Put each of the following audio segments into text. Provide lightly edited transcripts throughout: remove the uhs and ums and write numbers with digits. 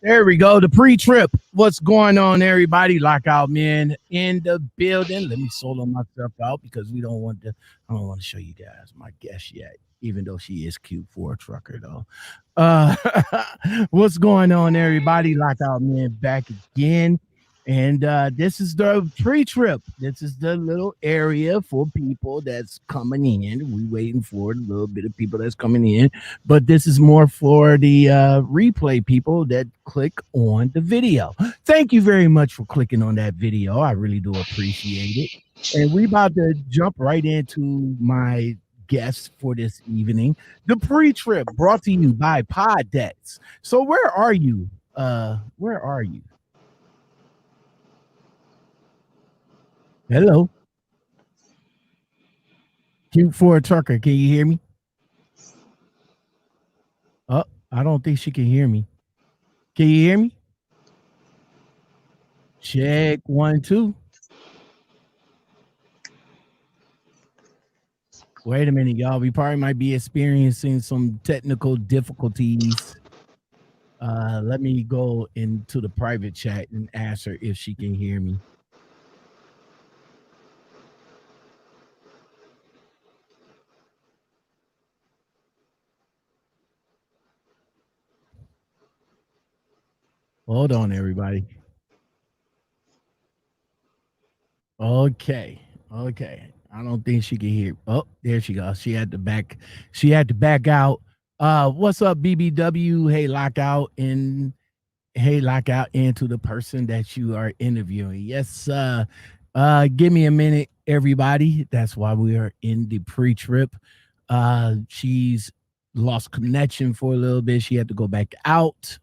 There we go. The pre-trip. What's going on, everybody? Lockout men in the building. Let me solo myself out because I don't want to show you guys my guest yet, even though she is cute for a trucker, though. Uh, what's going on, everybody? Lockout men back again. And this is the pre-trip. This is the little area for people that's coming in. We waiting for a little bit of people that's coming in, but this is more for the replay people that click on the video. Thank you very much for clicking on that video. I really do appreciate it. And we about to jump right into my guest for this evening, the pre-trip brought to you by Poddex. So where are you? Where are you? Hello. Cute for a trucker. Can you hear me? Oh, I don't think she can hear me. Can you hear me? Check 1, 2. Wait a minute, y'all. We probably might be experiencing some technical difficulties. Let me go into the private chat and ask her if she can hear me. Hold on, everybody. Okay. I don't think she can hear. Oh, there she goes. She had to back out. What's up, BBW? Hey, lockout into the person that you are interviewing. Yes, give me a minute, everybody. That's why we are in the pre-trip. She's lost connection for a little bit. She had to go back out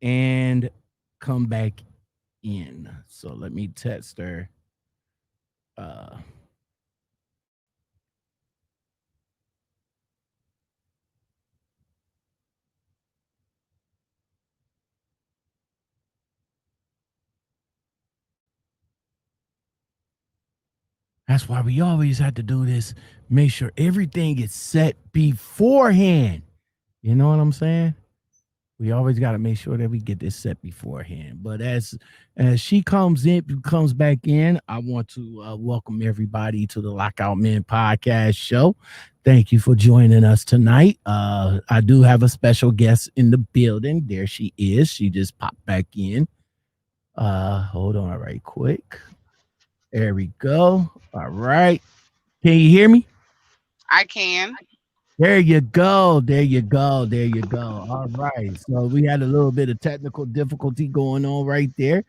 and come back in. So let me text her. That's why we always have to do this. Make sure everything is set beforehand. You know what I'm saying? We always got to make sure that we get this set beforehand. But as she comes back in, I want to welcome everybody to the Lockout Men podcast show. Thank you for joining us tonight. I do have a special guest in the building. There she is. She just popped back in. Hold on right quick. There we go. All right. Can you hear me? I can. There you go. All right. So we had a little bit of technical difficulty going on right there.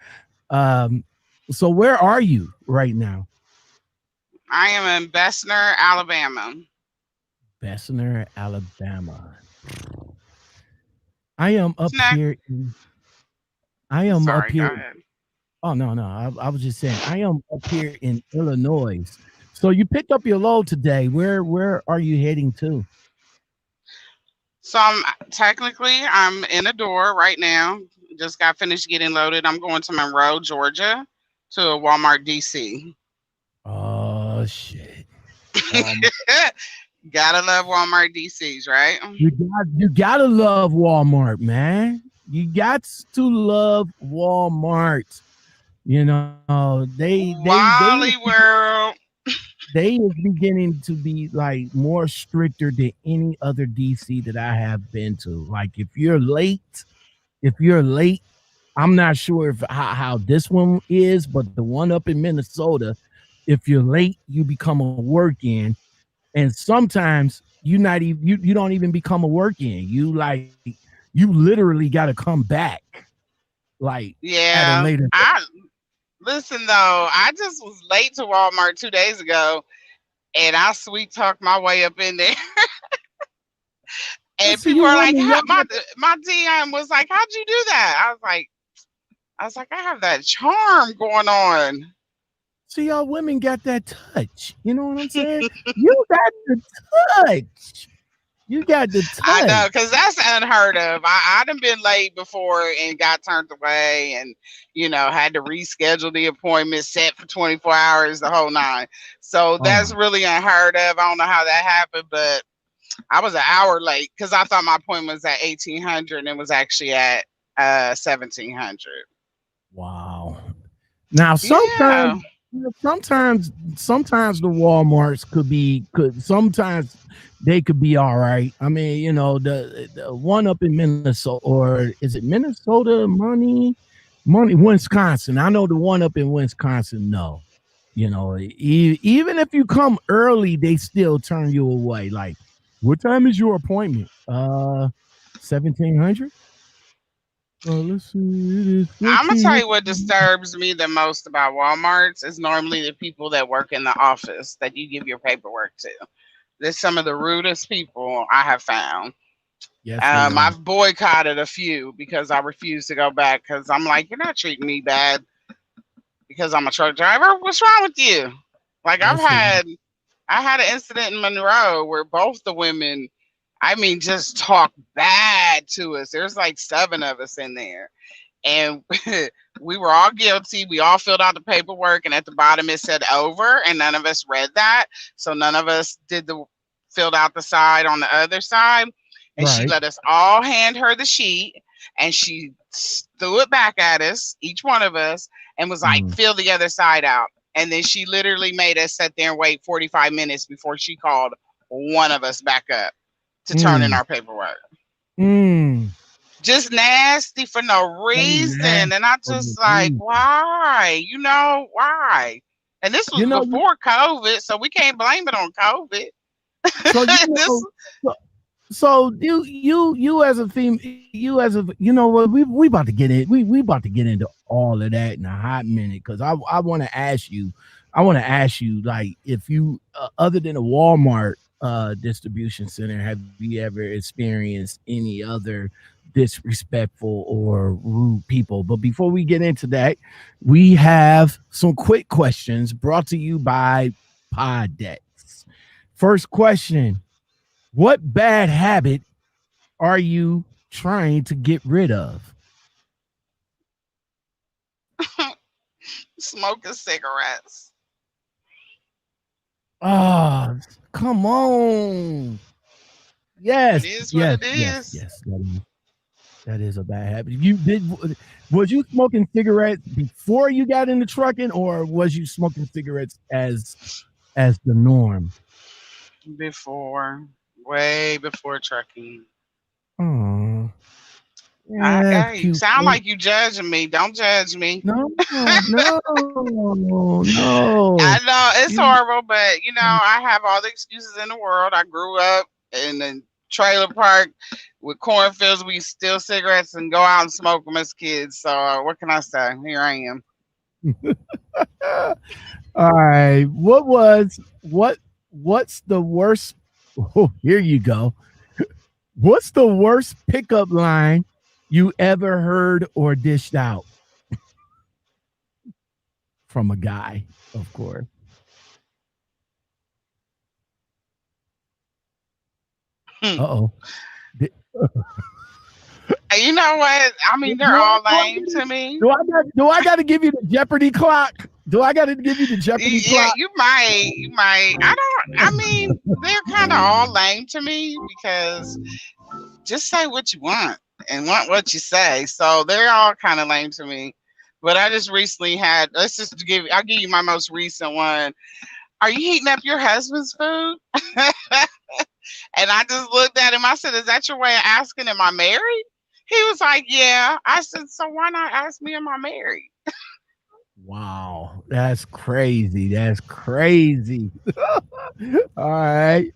So where are you right now? I am in Bessemer, Alabama. Bessemer, Alabama. I am up here. Up here. Go ahead. Oh, no. I was just saying, I am up here in Illinois. So you picked up your load today. Where are you heading to? So I'm in a door right now. Just got finished getting loaded. I'm going to Monroe, Georgia, to a Walmart DC. Oh shit. Gotta love Walmart DCs, right? You gotta love Walmart, man. You got to love Walmart. You know, Wally World. They is beginning to be like more stricter than any other DC that I have been to. Like if you're late, I'm not sure if how this one is, but the one up in Minnesota, if you're late, you become a work-in, and sometimes you don't even become a work-in. You literally got to come back. Like yeah, at a later. Listen though, I just was late to Walmart 2 days ago, and I sweet talked my way up in there. And people are like, my DM was like, how'd you do that? I was like, I have that charm going on. See, y'all women got that touch. You know what I'm saying? You got the touch. I know, because that's unheard of. I'd have been late before and got turned away and, had to reschedule the appointment, set for 24 hours, the whole nine. So that's really unheard of. I don't know how that happened, but I was an hour late because I thought my appointment was at 1800 and it was actually at $1,700. Wow. Now Yeah. sometimes the Walmarts could sometimes they could be all right. I mean, the one up in Minnesota, or is it Minnesota, money Wisconsin. I know the one up in Wisconsin, no. Even if you come early, they still turn you away. Like, what time is your appointment? 1700. Let's see, it is I'm gonna tell you 1400. what disturbs me the most about Walmarts is normally the people that work in the office that you give your paperwork to. They're some of the rudest people I have found. Yes, they are. I've boycotted a few because I refuse to go back because I'm like, you're not treating me bad because I'm a truck driver. What's wrong with you? Like Yes, they are. I had an incident in Monroe where both the women, I mean, just talk bad to us. There's like seven of us in there, and we were all guilty. We all filled out the paperwork, and at the bottom it said over, and none of us read that, so none of us did the filled out the side on the other side, and she Right. let us all hand her the sheet, and she threw it back at us, each one of us, and was like, Mm. fill the other side out. And then she literally made us sit there and wait 45 minutes before she called one of us back up to turn in Mm. our paperwork. Mm. Just nasty for no So reason. And I just like, nasty. why? Why? And this You was know, before COVID, so we can't blame it on COVID. so you This know, so, so you as a female, what we about to get in, we about to get into all of that in a hot minute, because I want to ask you, like, if you other than a Walmart distribution center, have you ever experienced any other disrespectful or rude people? But before we get into that, we have some quick questions brought to you by Podex. First question: what bad habit are you trying to get rid of? smoking cigarettes. Ah, come on. It Yes, is what yes, it yes, is. yes. That is a bad habit. Was you smoking cigarettes before you got into trucking, or was you smoking cigarettes as the norm? Before, way before trucking. Oh, yeah, You cute. sound like you judging me. Don't judge me. No, no, no. I know it's You, horrible, but I have all the excuses in the world. I grew up in a trailer park with cornfields. We steal cigarettes and go out and smoke them as kids. So what can I say? Here I am. all right. What's the worst? Oh, here you go. What's the worst pickup line you ever heard or dished out from a guy? Of course. Uh oh. You know what? I mean, they're all lame to me. Do I got to give you the Jeopardy clock? Do I got to give you the Jeopardy Yeah, clock? you might. You might. I don't. I mean, they're kind of all lame to me because just say what you want and want what you say. So they're all kind of lame to me. But I just recently had. I'll give you my most recent one. Are you heating up your husband's food? And I just looked at him. I said, "Is that your way of asking, am I married?" He was like, "Yeah." I said, "So why not ask me, am I married?" Wow, that's crazy. That's crazy. All right.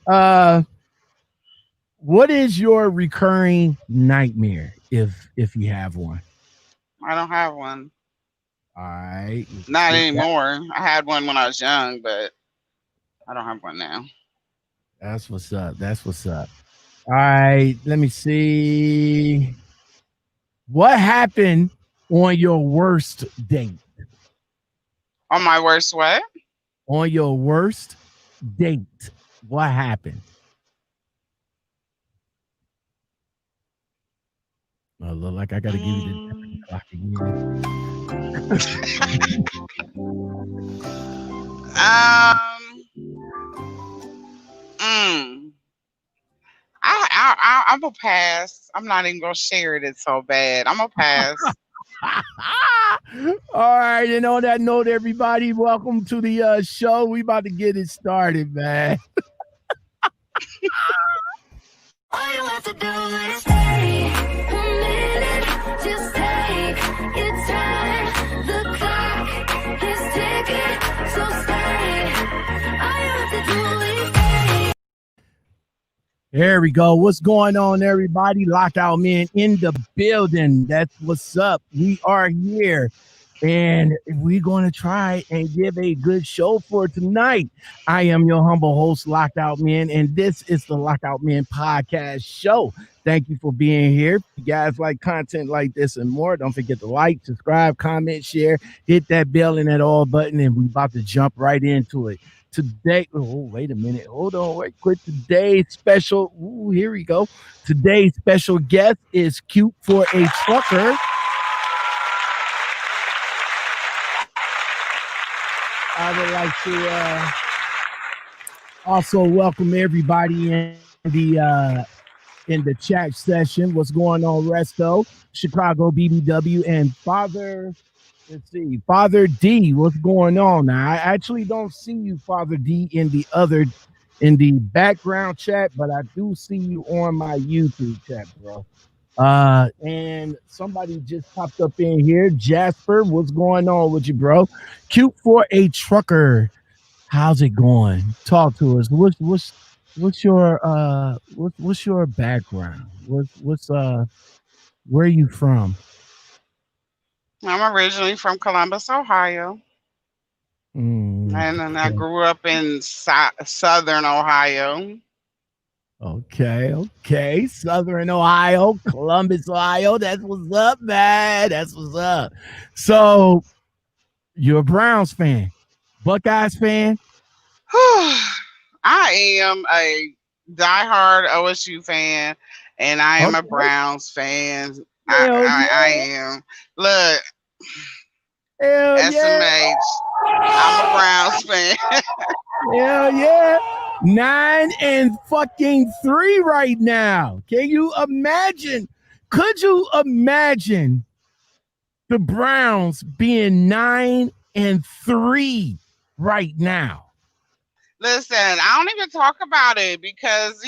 What is your recurring nightmare, if you have one? I don't have one. All right. Not anymore. I had one when I was young, but I don't have one now. That's what's up. That's what's up. All right. Let me see. What happened on your worst date? On my worst what? On your worst date, what happened? Oh, look like I got to give you the Jeopardy clock again. I'm gonna pass. I'm not even gonna share it. It's so bad. I'm gonna pass. All right, and on that note, everybody, welcome to the show. We about to get it started, man. All you have to do is stay a minute, just take your time. The clock is ticking, so stay. All you have to do is stay. There we go. What's going on, everybody? Lockout Men in the building. That's what's up. We are here. And we're going to try and give a good show for tonight. I am your humble host, Lockout Men, and this is the Lockout Men podcast show. Thank you for being here. If you guys like content like this and more, don't forget to like, subscribe, comment, share, hit that bell and that all button, and we're about to jump right into it. Today, wait a minute. Hold on, wait quick. Today's special, here we go. Today's special guest is Cute for a Trucker. I would like to also welcome everybody in the chat session. What's going on, Resto, Chicago BBW, and Father D. What's going on? Now, I actually don't see you, Father D, in the background chat, but I do see you on my YouTube chat, bro. And somebody just popped up in here. Jasper, what's going on with you, bro? Cute for a Trucker. How's it going? Talk to us. What's your background? Where are you from? I'm originally from Columbus, Ohio. And then I grew up in Southern Ohio. Okay. Southern Ohio, Columbus, Ohio. That's what's up, man. That's what's up. So, you're a Browns fan, Buckeyes fan? I am a diehard OSU fan, and I am a Browns fan. I am. Look, SMH. I'm a Browns fan. Hell yeah. 9-3 right now. Can you imagine? Could you imagine the Browns being 9-3 right now? Listen, I don't even talk about it because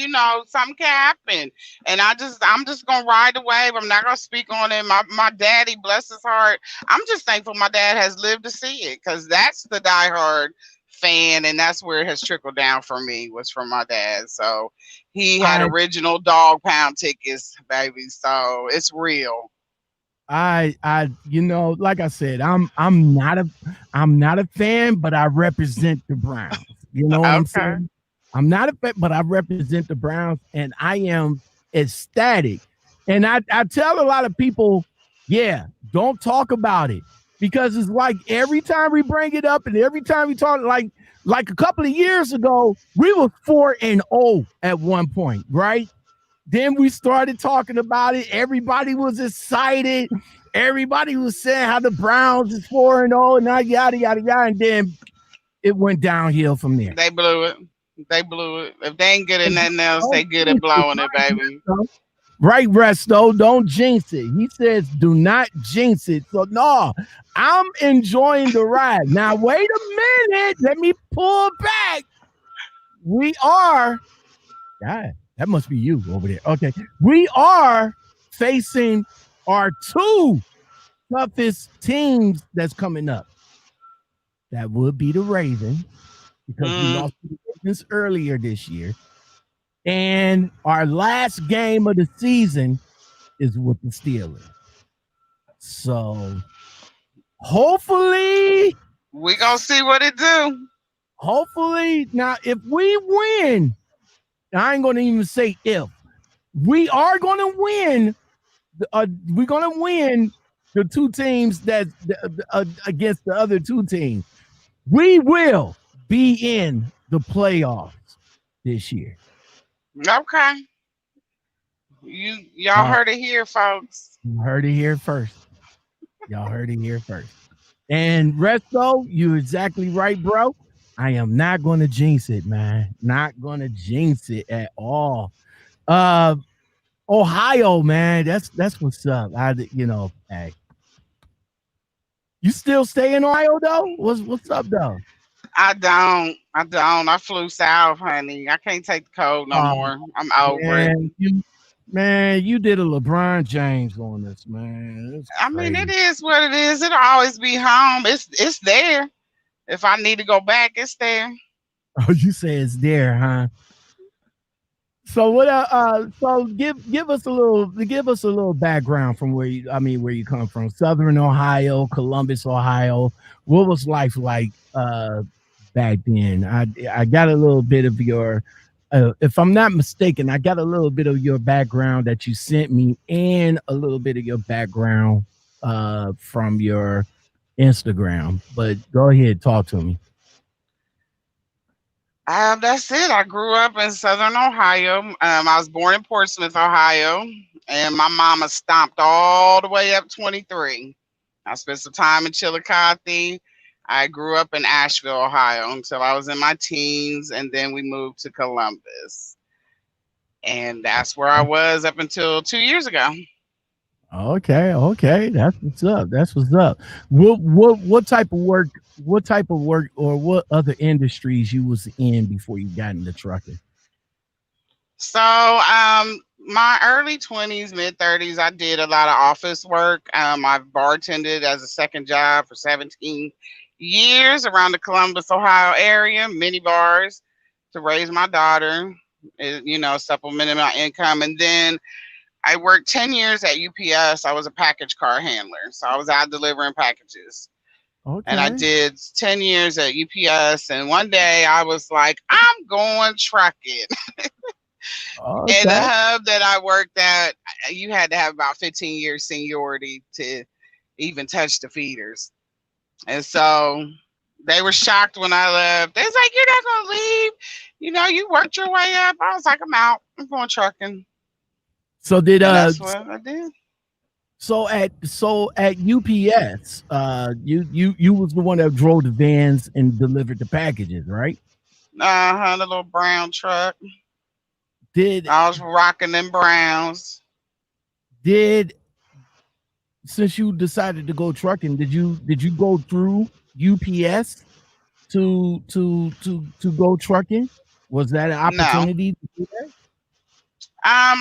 something can happen, and I'm just gonna ride the wave. I'm not gonna speak on it. My daddy, bless his heart, I'm just thankful my dad has lived to see it, because that's the diehard fan, and that's where it has trickled down for me, was from my dad. So he had original dog pound tickets, baby. So it's real. Like I said, I'm not a fan, but I represent the Browns. You know what I'm saying? I'm not a fan, but I represent the Browns, and I am ecstatic. And I tell a lot of people, don't talk about it, because it's like every time we bring it up and every time we talk, like a couple of years ago, we were 4-0 at one point, right? Then we started talking about it. Everybody was excited. Everybody was saying how the Browns is 4-0 and yada, yada, yada. And then it went downhill from there. They blew it. If they ain't good at nothing else, they good at blowing it, baby. Right, Resto, don't jinx it. He says, do not jinx it. So, no, I'm enjoying the ride. Now, wait a minute. Let me pull back. We are, God, that must be you over there. Okay. We are facing our two toughest teams that's coming up. That would be the Ravens, because we lost to the Ravens earlier this year. And our last game of the season is with the Steelers. So hopefully we gonna see what it do. Hopefully, now if we win, I ain't gonna even say if, we are gonna win. We're gonna win the two teams that against the other two teams. We will be in the playoffs this year. Okay. Y'all heard it here, folks. You heard it here first. Y'all heard it here first. And Resto, you're exactly right, bro. I am not going to jinx it, man. Not going to jinx it at all. Ohio, man. That's what's up. Hey, you still stay in Ohio though? What's up though? I flew south, honey. I can't take the cold no Oh more. I'm over it. man, you did a LeBron James on this, man. It's I mean, it crazy. is what it is. It'll always be home. It's there. If I need to go back, it's there. Oh, you say it's there, huh? So what? So give us a little background from where you come from. Southern Ohio, Columbus, Ohio. What was life like back then? I got a little bit of your, if I'm not mistaken, I got a little bit of your background that you sent me, and a little bit of your background from your Instagram. But go ahead, talk to me. That's it. I grew up in Southern Ohio. I was born in Portsmouth, Ohio, and my mama stomped all the way up 23. I spent some time in Chillicothe. I grew up in Asheville, Ohio until I was in my teens, and then we moved to Columbus. And that's where I was up until 2 years ago. Okay, that's what's up. That's what's up. What type of work? What type of work, or what other industries you was in before you got into trucking? So, my early 20s, mid 30s, I did a lot of office work. I bartended as a second job for 17 years around the Columbus, Ohio area, mini bars to raise my daughter, supplementing my income. And then I worked 10 years at UPS. I was a package car handler. So I was out delivering packages. And I Okay, did 10 years at UPS. And one day I was like, I'm going trucking. And the okay. hub that I worked at, you had to have about 15 years seniority to even touch the feeders. And so they were shocked when I left. They was like, "You're not gonna leave. You worked your way up." I was like, "I'm out. I'm going trucking." So did And that's what I did. so at UPS, you was the one that drove the vans and delivered the packages, right? The little brown truck. Did I was rocking them browns. did since you decided to go trucking, did you go through UPS to go trucking? Was that an No. opportunity to do that?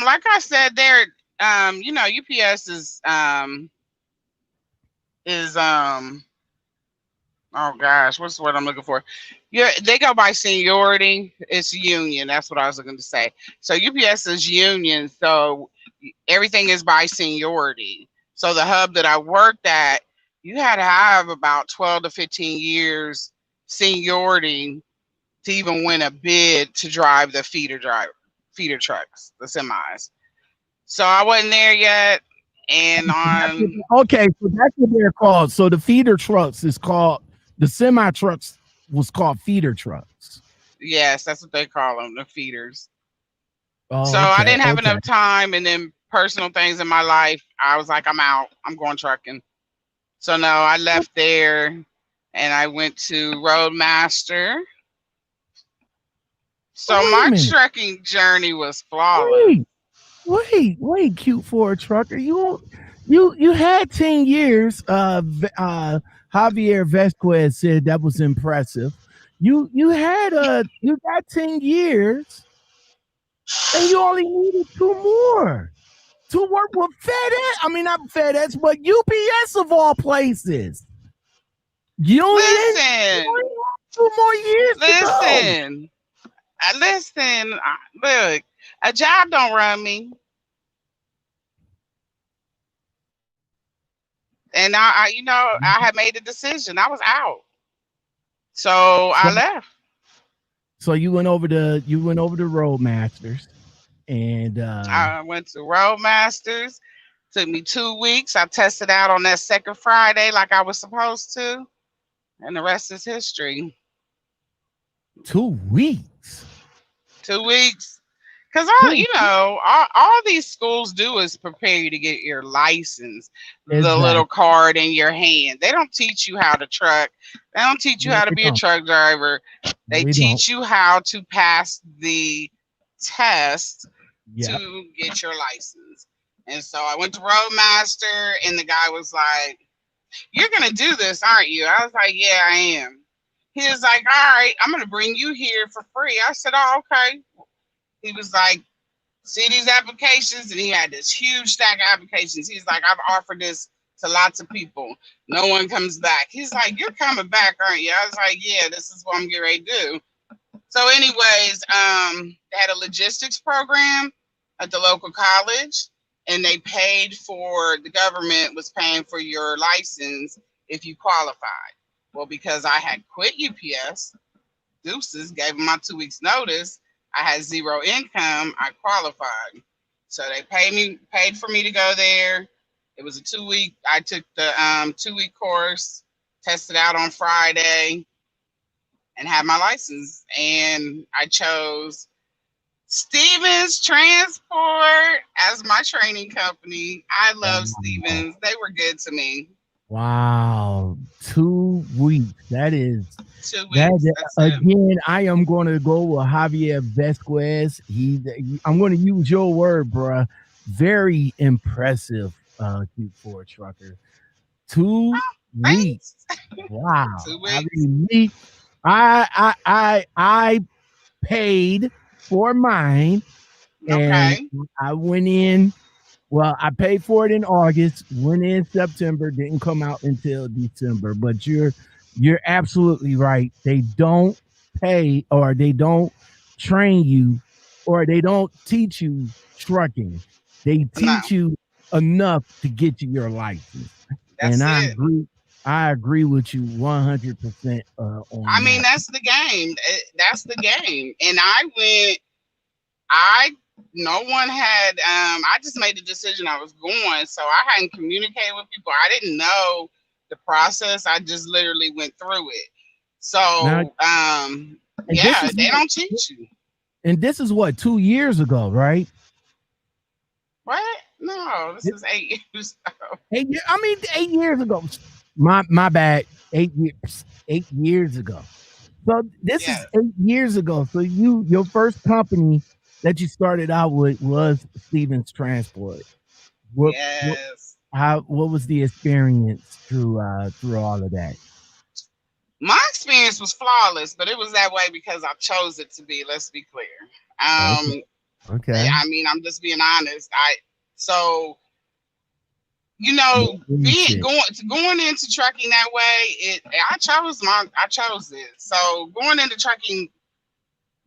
Like I said, there, UPS is oh gosh, what's the word I'm looking for? Yeah, they go by seniority. It's union. That's what I was looking to say. So UPS is union. So everything is by seniority. So the hub that I worked at, you had to have about 12 to 15 years seniority to even win a bid to drive the feeder trucks, the semis. So I wasn't there yet. And on Okay, so that's what they're called. So the feeder trucks is called the semi trucks was called feeder trucks. yes, that's what they call them, the feeders. So Oh, I okay, didn't have okay. enough time, and then personal things in my life. I was like, I'm out. I'm going trucking. So no, I left there and I went to Roadmaster. So Wait a my minute. trucking journey was flawless. Wait, cute for a trucker. You had 10 years. Javier Vesquez said that was impressive. You got 10 years and you only needed two more to work with FedEx. I mean, not FedEx, but UPS of all places. You only Listen, had 2 more years to go. listen. Look, a job don't run me, and I had made a decision. I was out, so I So, left. so you went over to Roadmasters, and I went to Roadmasters. Took me 2 weeks. I tested out on that second Friday like I was supposed to, and the rest is history. 2 weeks. 2 weeks. Because Two, all these schools do is prepare you to get your license, the little exactly. card in your hand. They don't teach you how to truck. They don't teach you No, how to we be a don't. truck driver. No, They we don't. teach you how to pass the test to get your license. And so I went to Roadmaster, and the guy was like, "You're gonna do this, aren't you?" I was like, "Yeah, I am." He was like, "All right, I'm gonna bring you here for free." I said, "Oh, okay." He was like, "See these applications?" And he had this huge stack of applications. He's like, "I've offered this to lots of people. No one comes back." He's like, "You're coming back, aren't you?" I was like, "Yeah, this is what I'm getting ready to do." So anyways, they had a logistics program at the local college, and they paid for, the government was paying for your license if you qualified. Well, because I had quit UPS, deuces, gave them my 2 weeks notice, I had zero income, I qualified. So they paid for me to go there. It was a 2 week, I took the 2 week course, tested out on Friday, and had my license. And I chose Stevens Transport as my training company. I love Stevens. They were good to me. Wow, 2 weeks. That is 2 weeks. that. That's it. Again, I am going to go with Javier Vesquez. I'm going to use your word, bruh. Very impressive, Q4 trucker. 2 weeks. Thanks. Wow. 2 I weeks. mean, I paid for mine, and Okay. I went in. Well, I paid for it in August, went in September, didn't come out until December. But you're absolutely right. They don't pay, or they don't train you, or they don't teach you trucking. They No, teach you enough to get you your license. that's And it. I agree with you 100% on I mean, that. that's the game. That's the game. And no one had, I just made the decision I was going. So I hadn't communicated with people. I didn't know the process. I just literally went through it. Now, So, and this yeah, is they what, don't teach you. and this is what, 2 years ago, right? What? No, this is 8 years ago. 8 years ago. My bad. 8 years. 8 years ago. So this Yeah. is 8 years ago. So your first company that you started out with was Stevens Transport. What Yes. what was the experience through all of that? My experience was flawless, but it was that way because I chose it to be. Let's be clear. Okay. I mean, I'm just being honest. So you know, going into trucking that way, I chose it. So going into trucking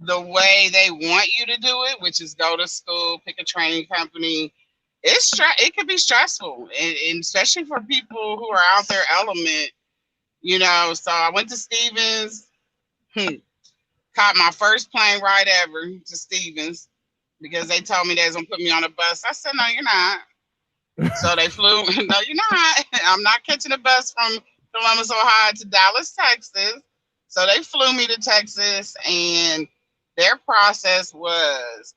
the way they want you to do it, which is go to school, pick a training company, it could be stressful, and especially for people who are out their element. You know, so I went to Stevens, caught my first plane ride ever to Stevens because they told me they was gonna put me on a bus. I said, "No, you're not." So they flew. No, you're not. I'm not catching a bus from Columbus, Ohio to Dallas, Texas. So they flew me to Texas, and their process was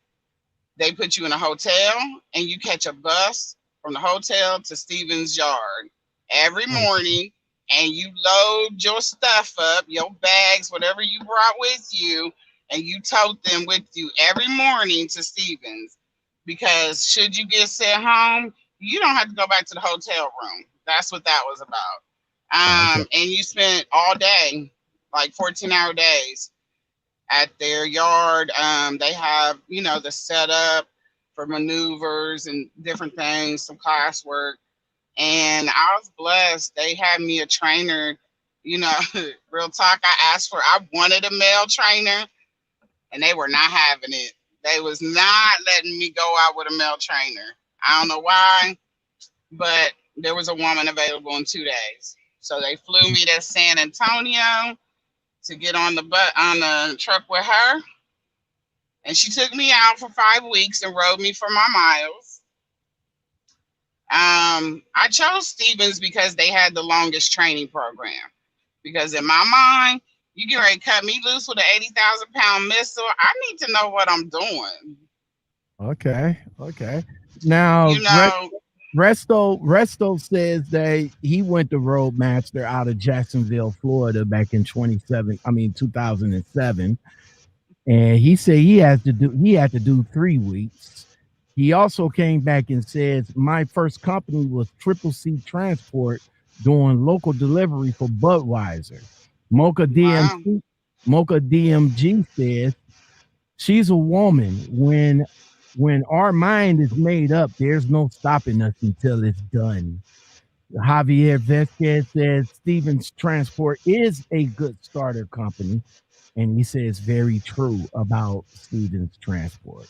they put you in a hotel and you catch a bus from the hotel to Stevens Yard every morning, and you load your stuff up, your bags, whatever you brought with you, and you tote them with you every morning to Stevens. Because should you get sent home, you don't have to go back to the hotel room. That's what that was about. And you spent all day, like 14-hour days, at their yard. They have, the setup for maneuvers and different things, some classwork. And I was blessed. They had me a trainer, real talk. I wanted a male trainer, and they were not having it. They was not letting me go out with a male trainer. I don't know why, but there was a woman available in 2 days. So they flew me to San Antonio to get on the truck with her. And she took me out for 5 weeks and rode me for my miles. I chose Stevens because they had the longest training program. Because in my mind, you get ready to cut me loose with an 80,000-pound missile. I need to know what I'm doing. Okay. Now, Resto says that he went to Roadmaster out of Jacksonville, Florida, back in 2007, and he said he had to do 3 weeks. He also came back and says, my first company was Triple C Transport doing local delivery for Budweiser. Mocha Wow. DMC, Mocha DMG says, she's a woman. When our mind is made up, there's no stopping us until it's done. Javier Vesquez says Stevens Transport is a good starter company, and he says very true about Stevens Transport.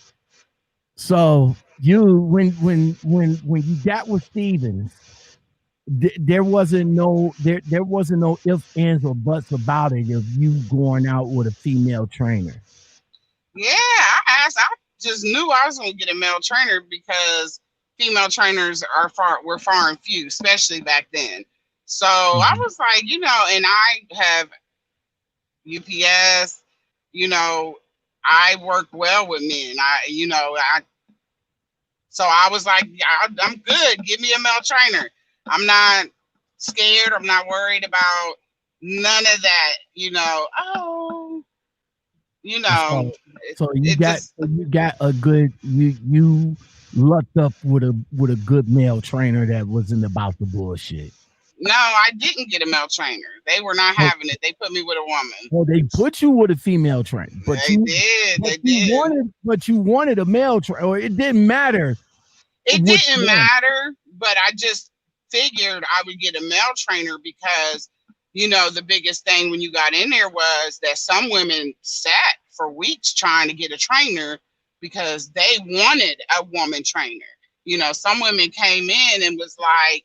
So you when you got with Stevens, there wasn't no ifs, ands, or buts about it of you going out with a female trainer. Yeah, I just knew I was gonna get a male trainer because female trainers were far and few, especially back then. So I was like, and I have UPS, I work well with men. So I was like, I'm good. Give me a male trainer. I'm not scared. I'm not worried about none of that. Oh, So you got a good you lucked up with a good male trainer that wasn't about the bullshit. No, I didn't get a male trainer. They were not having it. They put me with a woman. Well, they put you with a female trainer, but They did. But you wanted a male trainer, or it didn't matter. It didn't matter, but I just figured I would get a male trainer because, the biggest thing when you got in there was that some women sat for weeks trying to get a trainer because they wanted a woman trainer. Some women came in and was like,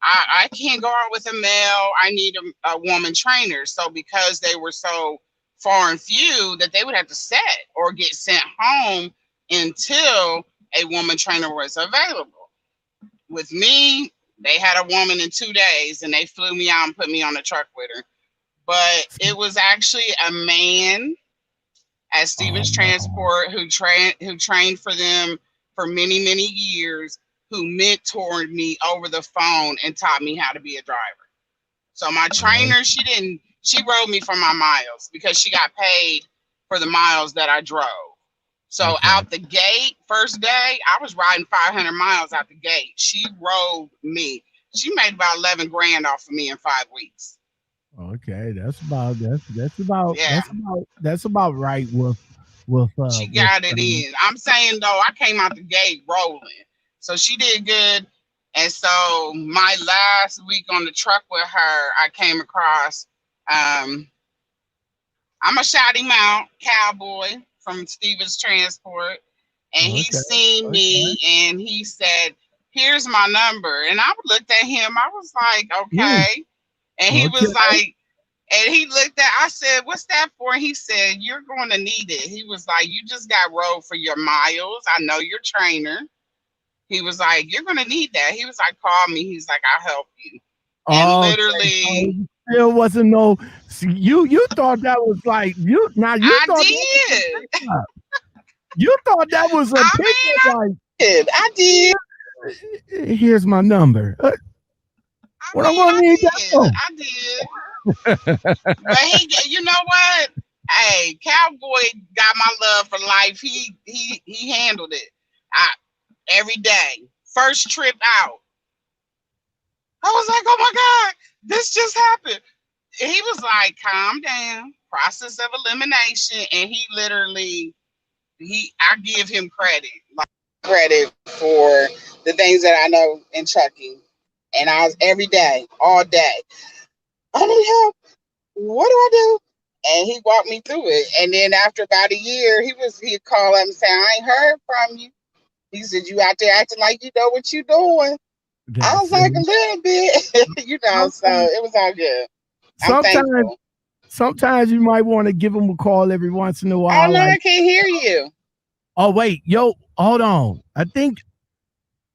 I can't go out with a male. I need a woman trainer. So because they were so far and few that they would have to set or get sent home until a woman trainer was available. With me, they had a woman in 2 days and they flew me out and put me on a truck with her. But it was actually a man at Stevens Transport who trained for them for many, many years, who mentored me over the phone and taught me how to be a driver. So my trainer, she rode me for my miles because she got paid for the miles that I drove. So out the gate, first day, I was riding 500 miles out the gate. She rode me. She made about 11 grand off of me in 5 weeks. Okay, that's about right with she got it in. I'm saying though, I came out the gate rolling. So she did good. And so my last week on the truck with her, I came across, I'm a shout him out, Cowboy from Stevens Transport. And he seen me and he said, here's my number. And I looked at him. I was like, okay. And he was like, and he looked at, I said, what's that for? And he said, you're going to need it. He was like, you just got rode for your miles. I know your trainer. He was like, you're going to need that. He was like, call me. He's like, I'll help you. And literally. There wasn't no, you thought that was like, I did. You thought that was a pickup. I did. Here's my number. What I'm going to need that for? I did. But you know what? Hey, Cowboy got my love for life. He handled it. Every day. First trip out. I was like, oh my God, this just happened. And he was like, calm down, process of elimination. And he literally, I give him credit for the things that I know in trucking. And I was every day, all day. I need help. What do I do? And he walked me through it. And then after about a year, he'd call up and say, I ain't heard from you. He said, you out there acting like you know what you're doing. I was like, a little bit, so it was all good. Sometimes you might want to give him a call every once in a while. Oh, no, I can't hear you. Oh, wait, hold on. I think.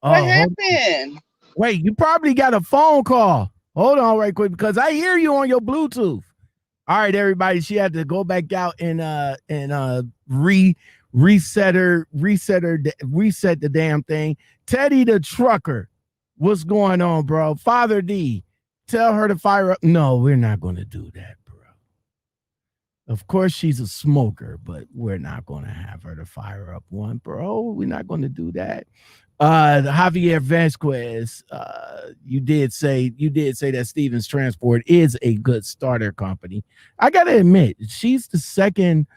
What happened? Wait, you probably got a phone call. Hold on right quick, because I hear you on your Bluetooth. All right, everybody. She had to go back out and reset the damn thing. Teddy the trucker. What's going on, bro? Father D, tell her to fire up. No, we're not going to do that, bro. Of course, she's a smoker, but we're not going to have her to fire up one, bro. We're not going to do that. Javier Vasquez, you did say that Stevens Transport is a good starter company. I gotta admit, she's the second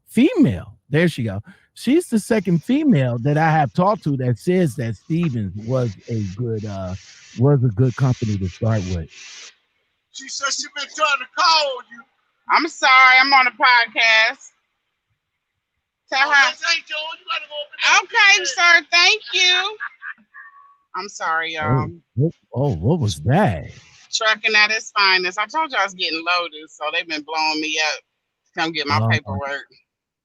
female. There she go. She's the second female that I have talked to that says that Stevens was a good company to start with. She said she been trying to call you. I'm sorry, I'm on a podcast. Tell her. This ain't yours. You gotta go over there. Okay, sir. Thank you. I'm sorry, y'all. What was that? Trucking at its finest. I told you I was getting loaded, so they've been blowing me up to come get my paperwork.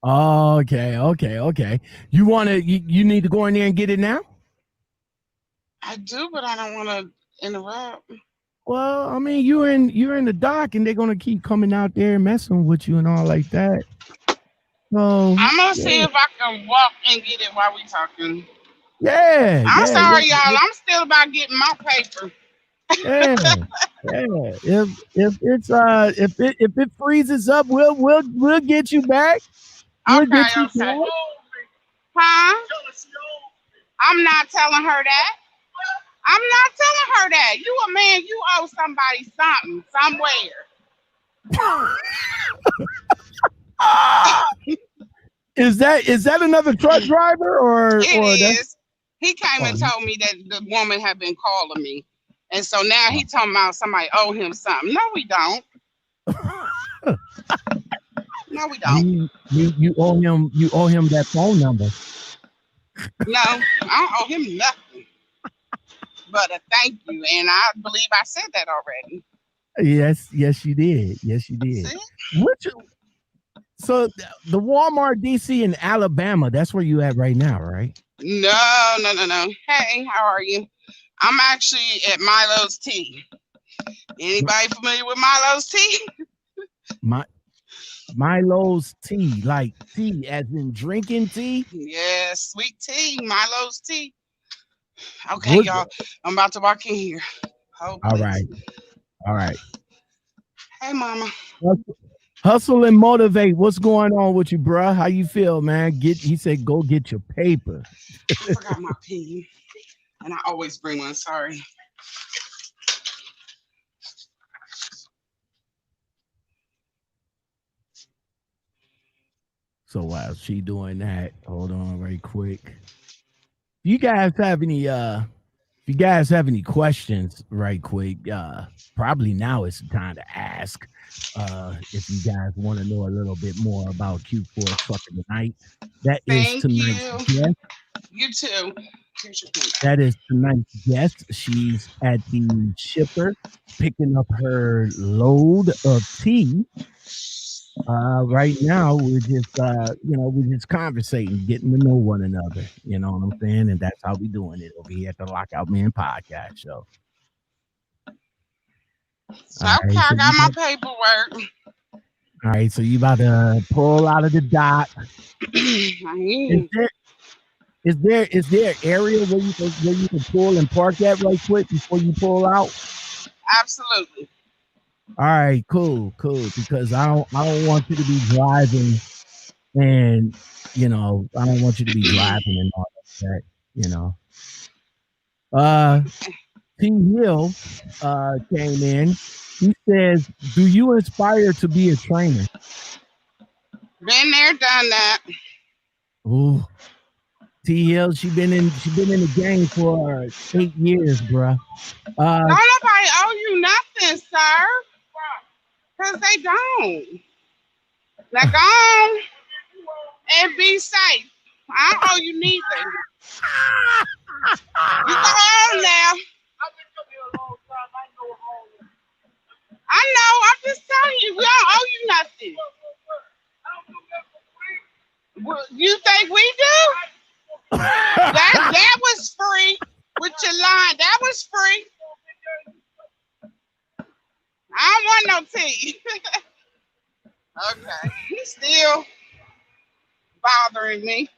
Okay. You need to go in there and get it now? I do, but I don't want to interrupt. Well, I mean, you're in the dock, and they're gonna keep coming out there and messing with you and all like that. So I'm gonna see if I can walk and get it while we talking. Yeah. I'm sorry, y'all. I'm still about getting my paper. Yeah. If it freezes up, we'll get you back. We'll get you Okay. back. Huh? I'm not telling her that. I'm not telling her that. You a man, you owe somebody something, somewhere. Is that another truck driver or It that's is. He came and told me that the woman had been calling me. And so now he talking about somebody owe him something. No, we don't. No, we don't. you owe him that phone number. No, I don't owe him nothing. But a thank you. And I believe I said that already. Yes, you did. See? So the Walmart DC in Alabama, that's where you at right now, right? No. Hey, how are you? I'm actually at Milo's Tea. Anybody familiar with Milo's Tea? Milo's Tea, like tea as in drinking tea? Yeah, sweet tea, Milo's Tea. Okay, y'all, I'm about to walk in here. All right. Hey, mama. Hustle and motivate. What's going on with you, bruh? How you feel, man? He said, go get your paper. I forgot my pen, and I always bring one. Sorry. So while she doing that, hold on very quick. Do you guys have any if you guys have any questions right quick, probably now is the time to ask. If you guys want to know a little bit more about Q4 Trucking Tonight. That is tonight's guest. You too. That is tonight's guest. She's at the shipper picking up her load of tea. Right now we're just conversating, getting to know one another. You know what I'm saying? And that's how we doing it over here at the Lockoutmen Podcast Show. So I got my paperwork. All right, so you about to pull out of the dock. Is there an area where you can pull and park at right quick before you pull out? Absolutely. All right, cool. Because I don't want you to be driving, and I don't want you to be driving and all that. T. Hill came in. He says, "Do you aspire to be a trainer?" Been there, done that. Ooh, T. Hill, she been in the game for 8 years, bruh. Don't nobody owe you nothing, sir. Because they don't. Now go on and be safe. I don't owe you neither. You go on now. I know. I'm just telling you, we don't owe you nothing. Well, you think we do? That was free with your line. That was free. I don't want no tea. Okay. He's still bothering me.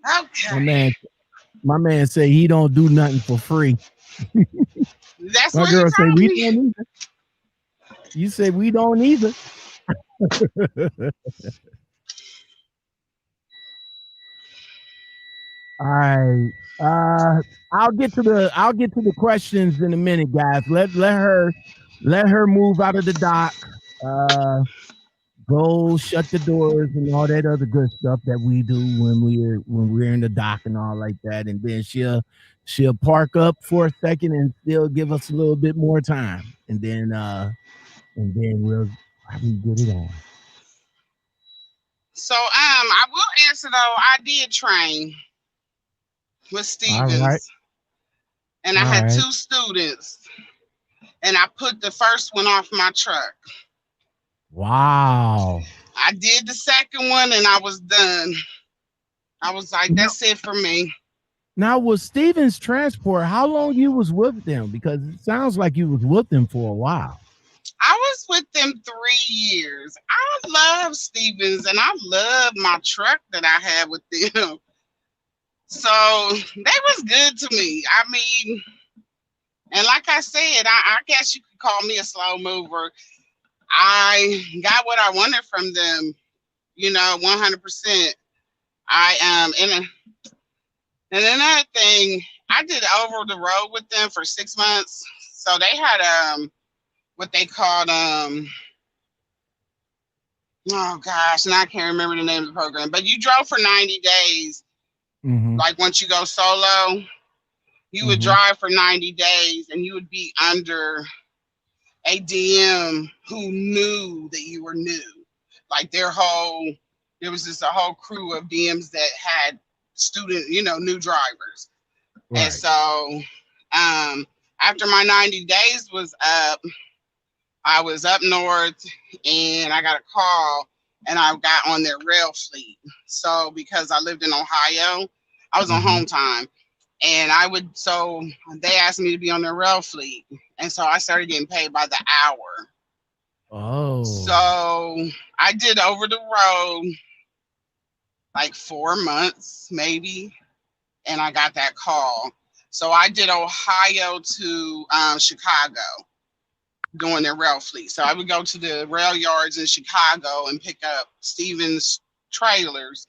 Okay. My man said he don't do nothing for free. That's My what girl he say told we me. don't either. You say we don't either. All right. I'll get to the questions in a minute, guys. Let her move out of the dock. Go shut the doors and all that other good stuff that we do when we're in the dock and all like that. And then she'll park up for a second and still give us a little bit more time. And then we'll probably get it on. So I will answer though. I did train with Stevens, right. and I All had right. 2 students, and I put the first one off my truck. Wow. I did the second one, and I was done. I was like, that's it for me. Now, with Stevens Transport, how long you was with them? Because it sounds like you was with them for a while. I was with them 3 years. I love Stevens, and I love my truck that I had with them. So they was good to me. I mean, and like I said, I guess you could call me a slow mover. I got what I wanted from them, 100%. And another thing, I did over the road with them for 6 months. So they had what they called oh gosh, now I can't remember the name of the program, but you drove for 90 days. Mm-hmm. Like once you go solo, you would drive for 90 days and you would be under a DM who knew that you were new. Like there was just a whole crew of DMs that had new drivers. Right. And so after my 90 days was up, I was up north and I got a call and I got on their rail fleet. So because I lived in Ohio, I was on home time. And so they asked me to be on their rail fleet. And so I started getting paid by the hour. Oh. So I did over the road like 4 months maybe. And I got that call. So I did Ohio to Chicago doing their rail fleet. So I would go to the rail yards in Chicago and pick up Stevens trailers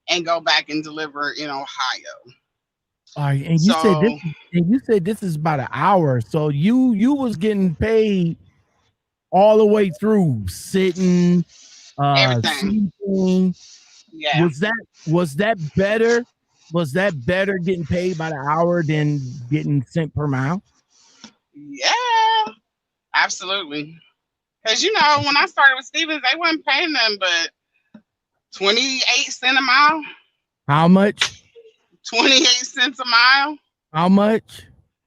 and go back and deliver in Ohio. All right, and you said this is about an hour. So you was getting paid all the way through, sitting, everything. sleeping. Yeah. Was that better? Was that better getting paid by the hour than getting sent per mile? Yeah, absolutely. Because when I started with Stevens, they wasn't paying them but 28 cents a mile. How much? 28 cents a mile. How much?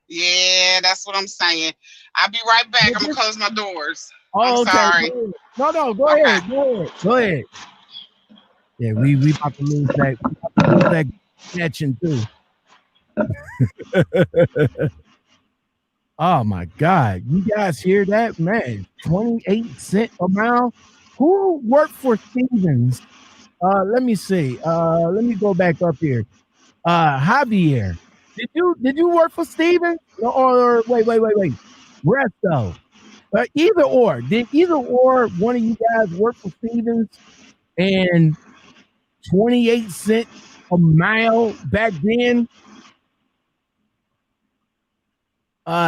Yeah, that's what I'm saying. I'll be right back. I'm gonna close my doors. Oh, I'm sorry. No, go ahead. Yeah, we about to lose that connection too. Oh my God. You guys hear that? Man, 28 cents a mile. Who worked for Stevens? Let me see. Let me go back up here. Javier, did you work for Stevens? Or wait. Resto. Either or. Did either or one of you guys work for Stevens and 28 cents a mile back then?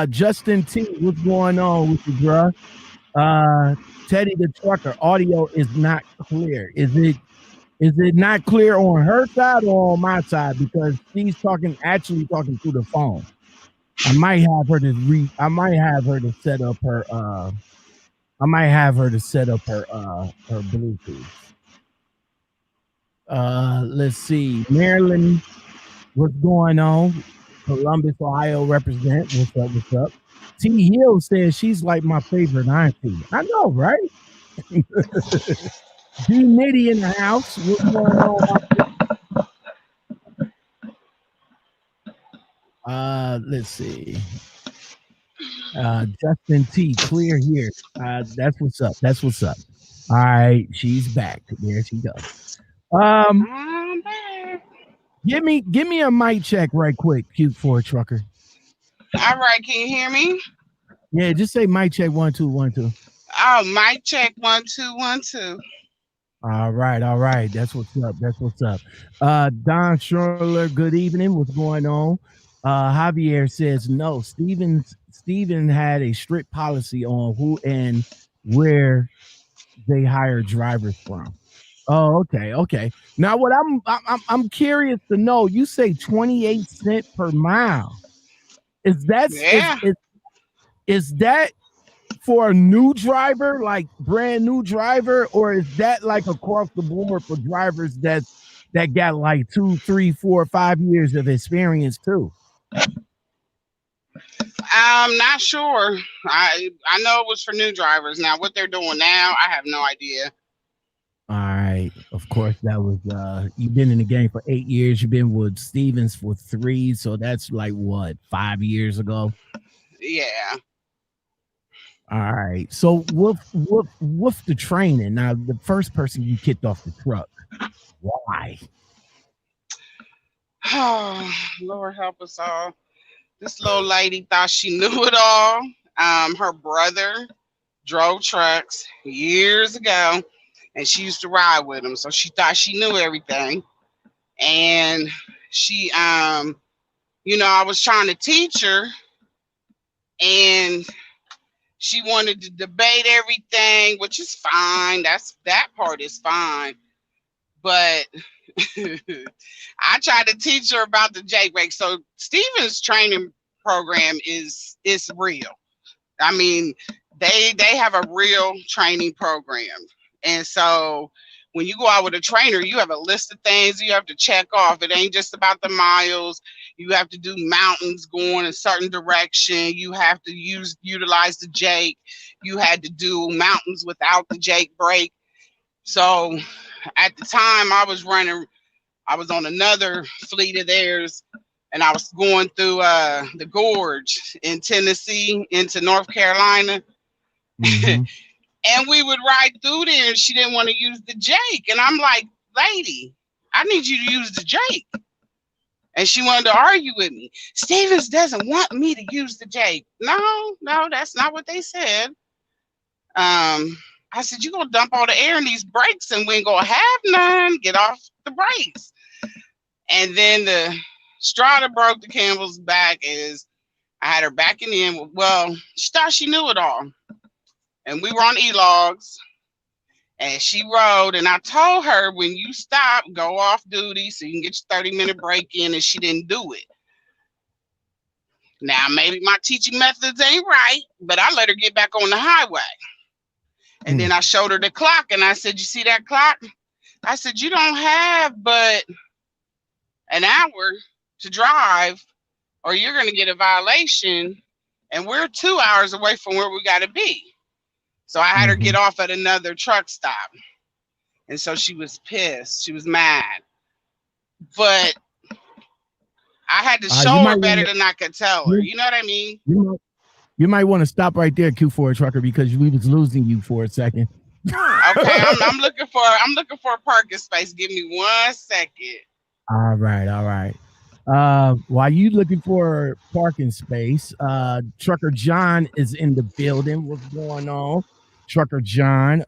Justin T, what's going on with you, bruh? Teddy the trucker, audio is not clear. Is it not clear on her side or on my side? Because she's actually talking through the phone. I might have her to set up her her Bluetooth. Let's see. Maryland, what's going on? Columbus, Ohio represent. What's up? T Hill says she's like my favorite auntie. I know, right? D Nitty in the house. What's going on? Let's see. Justin T, clear here. That's what's up. All right, she's back. There she goes. Give me a mic check right quick, cute for a trucker. All right, can you hear me? Yeah, just say mic check 1 2 1 2. Oh, mic check 1 2 1 2. All right, all right. That's what's up. That's what's up. Don Schurler, good evening. What's going on? Javier says no. Steven had a strict policy on who and where they hire drivers from. Oh, okay, okay. Now, what I'm curious to know. You say 28 cents per mile. Is that Yeah. is that for a new driver, like brand new driver, or is that like across the board for drivers that got like 2, 3, 4, 5 years of experience too? I'm not sure. I know it was for new drivers. Now, what they're doing now, I have no idea. All right. Of course, that was you've been in the game for 8 years. You've been with Stevens for 3, so that's like what, 5 years ago? Yeah. All right. So with the training, now the first person you kicked off the truck, why? Oh, Lord help us all. This little lady thought she knew it all. Her brother drove trucks years ago, and she used to ride with him, so she thought she knew everything. And she, I was trying to teach her, and she wanted to debate everything, which is fine. That part is fine. But I tried to teach her about the J brake. So Steven's training program is real. I mean, they have a real training program. And so when you go out with a trainer, you have a list of things you have to check off. It ain't just about the miles. You have to do mountains going a certain direction. You have to utilize the Jake. You had to do mountains without the Jake brake. So at the time I was on another fleet of theirs, and I was going through the gorge in Tennessee into North Carolina. Mm-hmm. And we would ride through there, and she didn't want to use the Jake. And I'm like, lady, I need you to use the Jake. And she wanted to argue with me. Stevens doesn't want me to use the Jake. No, that's not what they said. I said, you're going to dump all the air in these brakes, and we ain't going to have none. Get off the brakes. And then the straw that broke the camel's back is I had her backing in. Well, she thought she knew it all. And we were on E-logs, and she rode, and I told her, when you stop, go off duty so you can get your 30-minute break in, and she didn't do it. Now, maybe my teaching methods ain't right, but I let her get back on the highway. And then I showed her the clock, and I said, you see that clock? I said, you don't have but an hour to drive, or you're going to get a violation, and we're 2 hours away from where we got to be. So I had her get off at another truck stop. And so she was pissed. She was mad. But I had to show her better than I could tell her. You know what I mean? You might want to stop right there, Q4 trucker, because we was losing you for a second. Okay, I'm looking for a parking space. Give me 1 second. All right. While you looking for parking space, Trucker John is in the building. What's going on? Trucker John,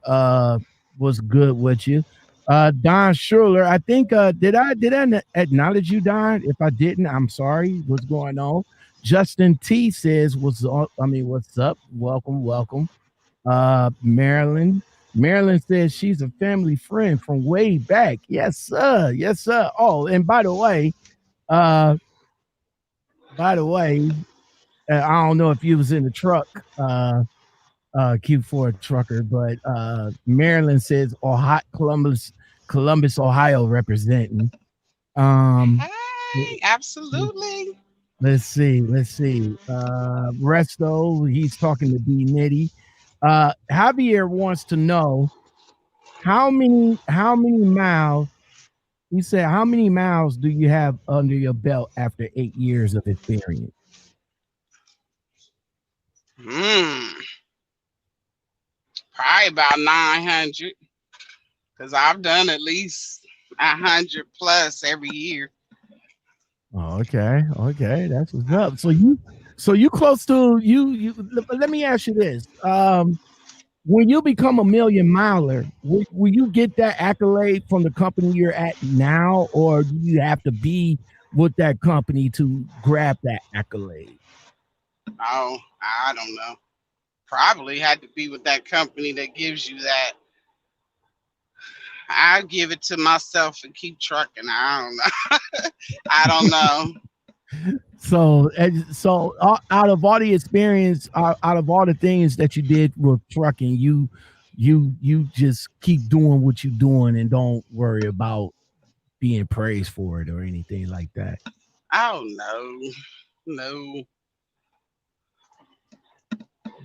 was good with you. Don Schurler, I think did I acknowledge you, Don? If I didn't, I'm sorry. What's going on? Justin T says, what's up? Welcome. Marilyn says she's a family friend from way back. Yes, sir. Oh, and by the way, I don't know if you was in the truck, Q4 trucker, but Maryland says Columbus, Ohio representing. Hey, absolutely. Let's see. Resto, he's talking to B Nitty. Javier wants to know how many miles. He said, how many miles do you have under your belt after 8 years of experience? Probably about 900, because I've done at least 100 plus every year. Okay, that's what's up. So you close to you. Let me ask you this: when you become a million miler, will you get that accolade from the company you're at now, or do you have to be with that company to grab that accolade? Oh, I don't know. Probably had to be with that company that gives you that. I give it to myself and keep trucking. I don't know. I don't know. So out of all the experience, out of all the things that you did with trucking, you just keep doing what you're doing and don't worry about being praised for it or anything like that. Oh no, no.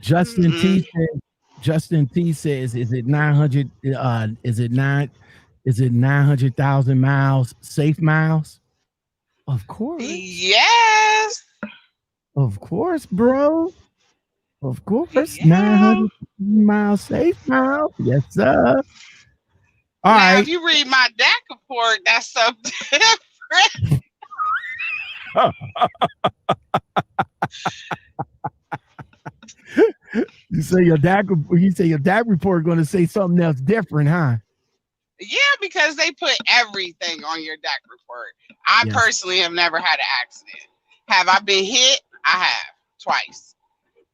Justin Mm-mm. T says, Justin T says, is it 900? Is it 900,000 miles safe miles? Of course, Yes. bro. Of course, Yeah. 900 miles safe miles. Yes, sir. All Now, right. if you read my DAC report, that's something different. You say your DAC report going to say something else different, huh? Yeah, because they put everything on your DAC report. I Yes. personally have never had an accident. Have I been hit? I have twice.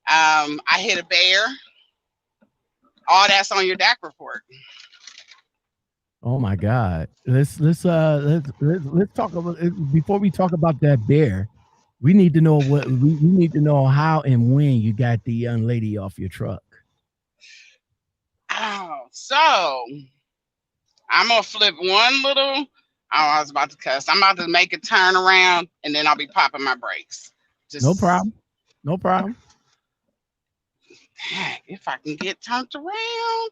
I hit a bear. All that's on your DAC report. Oh my God. Let's talk about before we talk about that bear. We need to know we need to know how and when you got the young lady off your truck. Oh, so I'm gonna flip one little. Oh, I was about to cuss. I'm about to make a turn around, and then I'll be popping my brakes. Just No problem. No problem. if I can get turned around.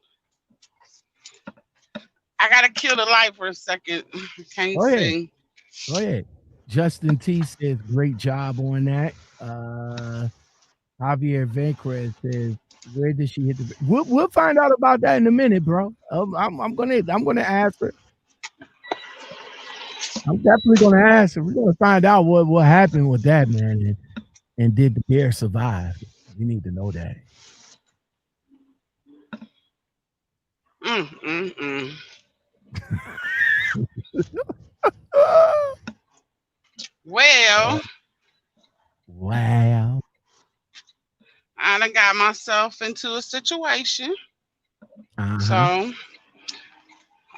I gotta kill the light for a second. I can't Go ahead. see. Go ahead. Justin T says, great job on that. Javier Vencrez says, where did she hit the? We'll find out about that in a minute, bro. I'm gonna ask her. I'm definitely gonna ask her. We're gonna find out what happened with that, man, and did the bear survive? We need to know that. Well, Wow. I done got myself into a situation, so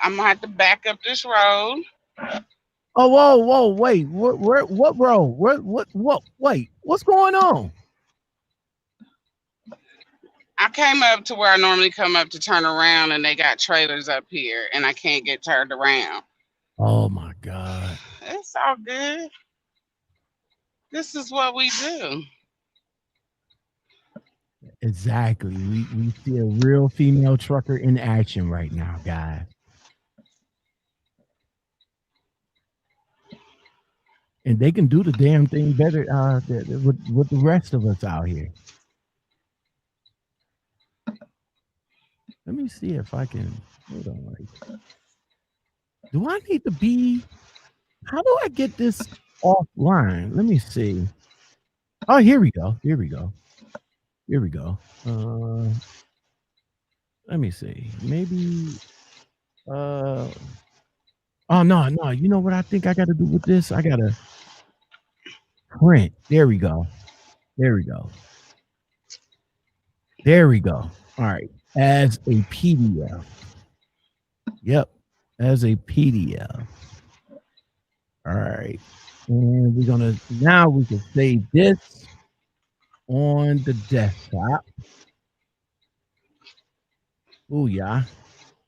I'm gonna have to back up this road. Oh, whoa, wait, what road? What? Wait, what's going on? I came up to where I normally come up to turn around, and they got trailers up here, and I can't get turned around. Oh my God. It's all good. This is what we do. Exactly. We see a real female trucker in action right now, guys. And they can do the damn thing better with the rest of us out here. Let me see if I can. Hold on. Do I need to be? How do I get this offline? Let me see. Oh, here we go. Here we go. Here we go. Let me see. Maybe. Oh no. You know what I think I got to do with this? I gotta print. There we go. There we go. There we go. All right. As a PDF. Yep. As a PDF. All right. And we're gonna now we can save this on the desktop. Oh yeah.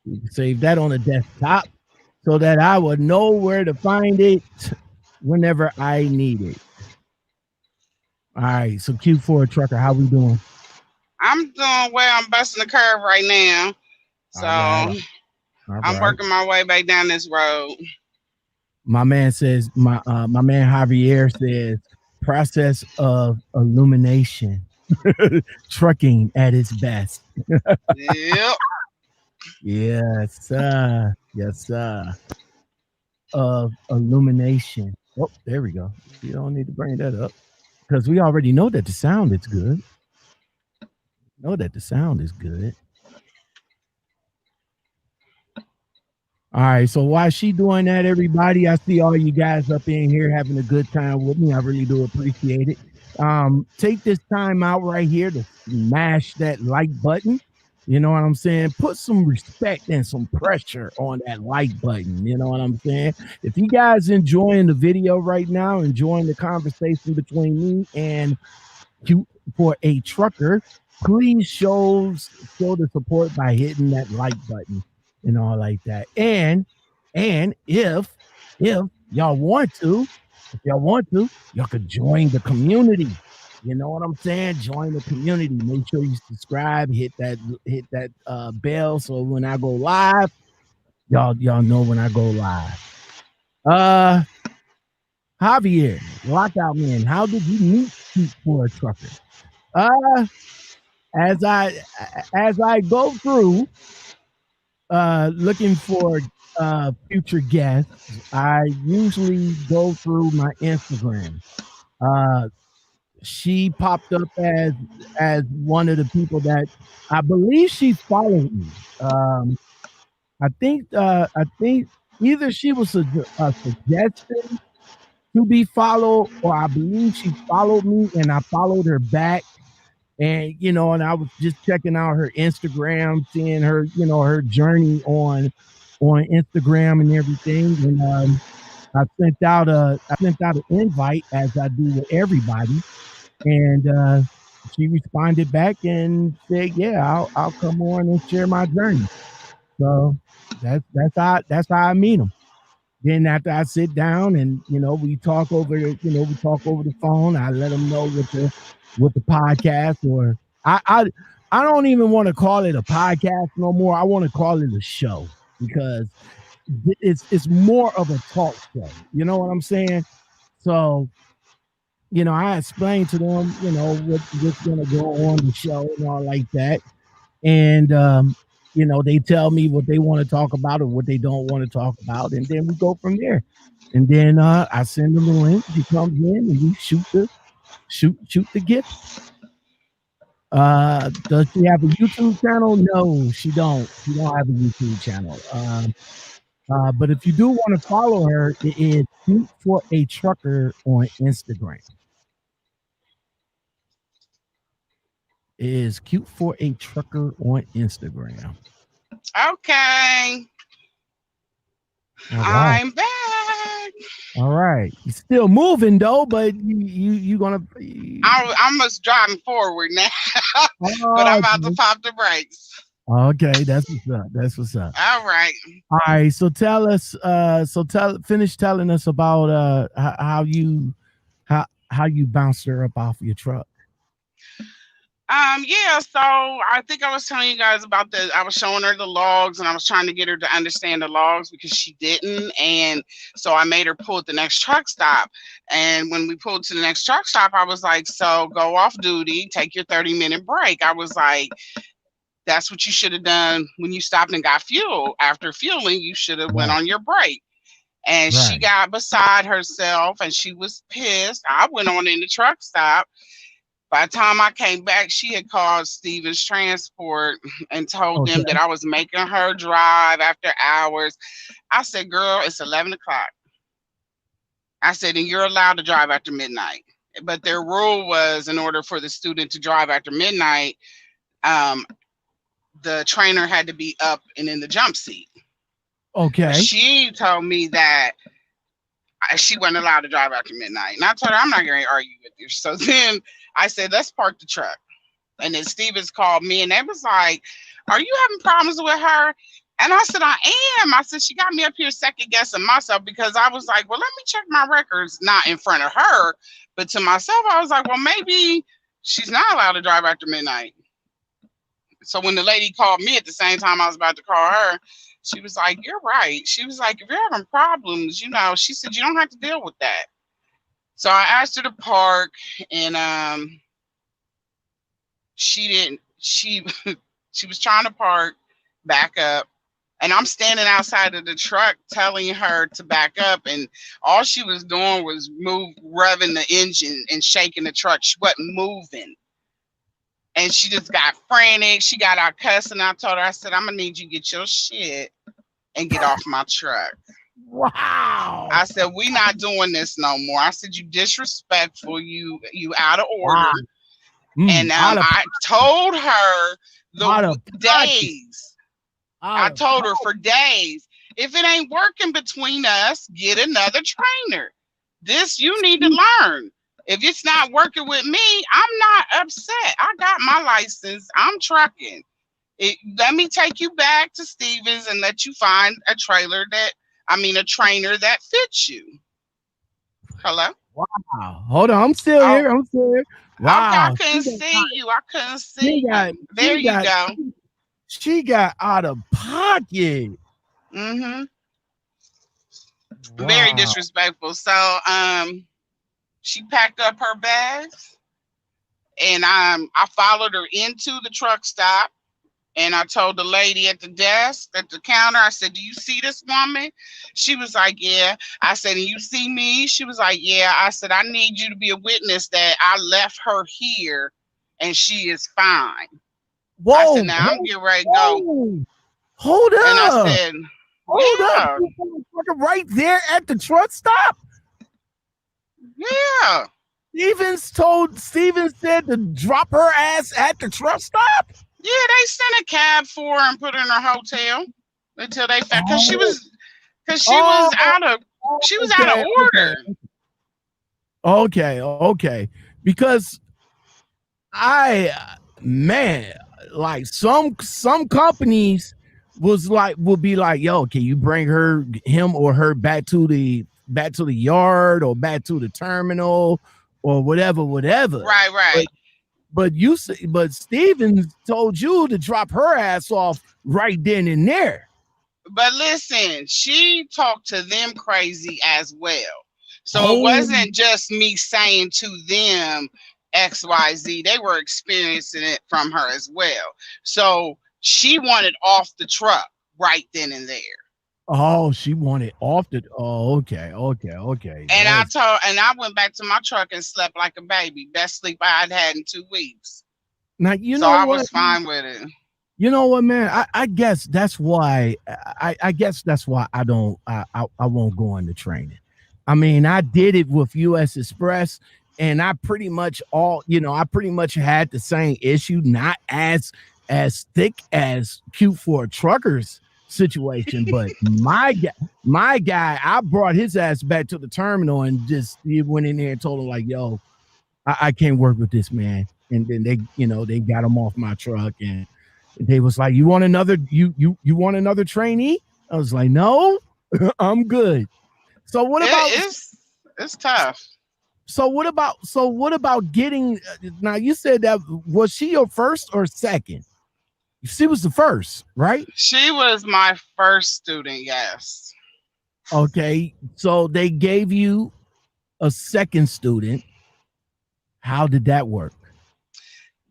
We can save that on the desktop so that I would know where to find it whenever I need it. All right. So Q4 trucker, how we doing? I'm doing well. I'm busting the curve right now, so I'm working my way back down this road. My man says, my man Javier says, process of illumination, trucking at its best. Yep. Yes, sir. Yes, sir. Of illumination. Oh, there we go. You don't need to bring that up. because we already know that the sound is good. Know that the sound is good. All right, so while she doing that, everybody, I see all you guys up in here having a good time with me. I really do appreciate it. Take this time out right here to smash that like button. You know what I'm saying? Put some respect and some pressure on that like button. You know what I'm saying? If you guys enjoying the video right now, enjoying the conversation between me and Cute for a Trucker, please show the support by hitting that like button and all like that. And if y'all want to, y'all could join the community. You know what I'm saying? Join the community. Make sure you subscribe, hit that bell so when I go live, y'all know when I go live. Javier, Lockout Man, how did you meet Cute for a Trucker? As I go through looking for future guests, I usually go through my Instagram. She popped up as one of the people that I believe she followed me. I think either she was a suggestion to be followed, or I believe she followed me and I followed her back. And and I was just checking out her Instagram, seeing her, her journey on Instagram and everything. And I sent out an invite, as I do with everybody, and she responded back and said, "Yeah, I'll come on and share my journey." So that's how I meet them. Then after I sit down and we talk over the phone, I let them know with the podcast, or I don't even want to call it a podcast no more. I want to call it a show, because it's more of a talk show. You know what I'm saying? So I explained to them what's gonna go on the show and all like that, and they tell me what they want to talk about or what they don't want to talk about, and then we go from there. And then I send them the link. She comes in and we shoot the gift. Does she have a YouTube channel? No, she don't. She don't have a YouTube channel. But if you do want to follow her, it is Cute for a Trucker on Instagram. It is Cute for a Trucker on Instagram. Okay. Right. I'm back. All right. You're still moving though, but you gonna. I'm just driving forward now, but I'm about to pop the brakes. Okay, that's what's up. All right. All right. So tell us. Finish telling us about how you bounced her up off your truck. Yeah, so I think I was telling you guys about I was showing her the logs, and I was trying to get her to understand the logs because she didn't. And so I made her pull at the next truck stop. And when we pulled to the next truck stop, I was like, so go off duty, take your 30-minute break. I was like, that's what you should have done when you stopped and got fuel. After fueling, you should have went on your break. And she got beside herself and she was pissed. I went on in the truck stop. By the time I came back, she had called Stevens Transport and told them that I was making her drive after hours. I said, girl, it's 11 o'clock. I said, and you're allowed to drive after midnight. But their rule was, in order for the student to drive after midnight, the trainer had to be up and in the jump seat. Okay. But she told me that she wasn't allowed to drive after midnight. And I told her, I'm not going to argue with you. So then I said, let's park the truck. And then Stevens called me and they was like, are you having problems with her? And I said, I am. I said, she got me up here second guessing myself, because I was like, well, let me check my records, not in front of her, but to myself. I was like, well, maybe she's not allowed to drive after midnight. So when the lady called me at the same time I was about to call her, she was like, you're right. She was like, if you're having problems, she said, you don't have to deal with that. So I asked her to park, and she didn't. She was trying to park, back up, And I'm standing outside of the truck telling her to back up, and all she was doing was revving the engine and shaking the truck. She wasn't moving. And she just got frantic. She got out cussing. I told her, I said, I'm gonna need you to get your shit and get off my truck. Wow. I said, we not doing this no more. I said, you disrespectful, you out of order. Wow. And I told her the days. I told her for days, if it ain't working between us, get another trainer. This you need to learn. If it's not working with me, I'm not upset. I got my license. I'm trucking. Let me take you back to Stevens and let you find a trainer that fits you. Hello? Wow. Hold on. I'm still here. I'm still here. Wow. I couldn't see you. I couldn't see you. There you go. She got out of pocket. Mm-hmm. Wow. Very disrespectful. So she packed up her bags, and I followed her into the truck stop, and I told the lady at the desk, at the counter, I said, do you see this woman? She was like, yeah. I said, and you see me? She was like, yeah. I said, I need you to be a witness that I left her here and she is fine. Whoa, I said, now I'm getting ready to go. Hold up. And I said, hold up. Right there at the truck stop? Yeah. Stevens said to drop her ass at the truck stop? Yeah, they sent a cab for her and put her in her hotel until they found, because she was out of order. Okay. Because like some companies will be like, yo, can you bring him or her back to the yard or back to the terminal or whatever. Right. But Stevens told you to drop her ass off right then and there. But listen, she talked to them crazy as well. So it wasn't just me saying to them XYZ. They were experiencing it from her as well. So she wanted off the truck right then and there. Oh, she wanted off the. Oh, okay. And I went back to my truck and slept like a baby. Best sleep I had in 2 weeks. Now I was fine with it. You know what, man? I guess that's why. I guess that's why I won't go into training. I mean, I did it with US Express, and I pretty much had the same issue, not as thick as Q4 truckers situation, but my guy, I brought his ass back to the terminal and just went in there and told him like, yo, I can't work with this man. And then they got him off my truck, and they was like, you want another trainee? I was like, no, I'm good. So what about it's tough. So what about getting, now you said that, was she your first or second? She was the first, right? She was my first student, yes. Okay, so they gave you a second student. How did that work?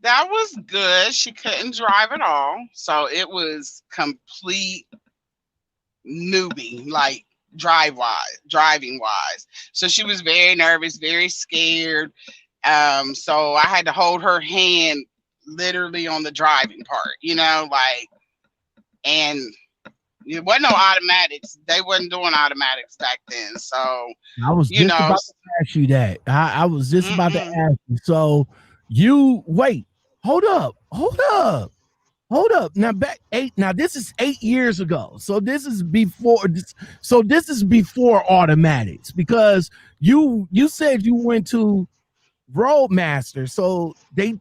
That was good. She couldn't drive at all. So it was complete newbie, like driving wise. So she was very nervous, very scared. So I had to hold her hand literally on the driving part, and it wasn't no automatics. They wasn't doing automatics back then. So I was just about to ask you that. I was just about to ask you. So you hold up. Now this is 8 years ago. So this is before automatics, because you said you went to Roadmaster. So they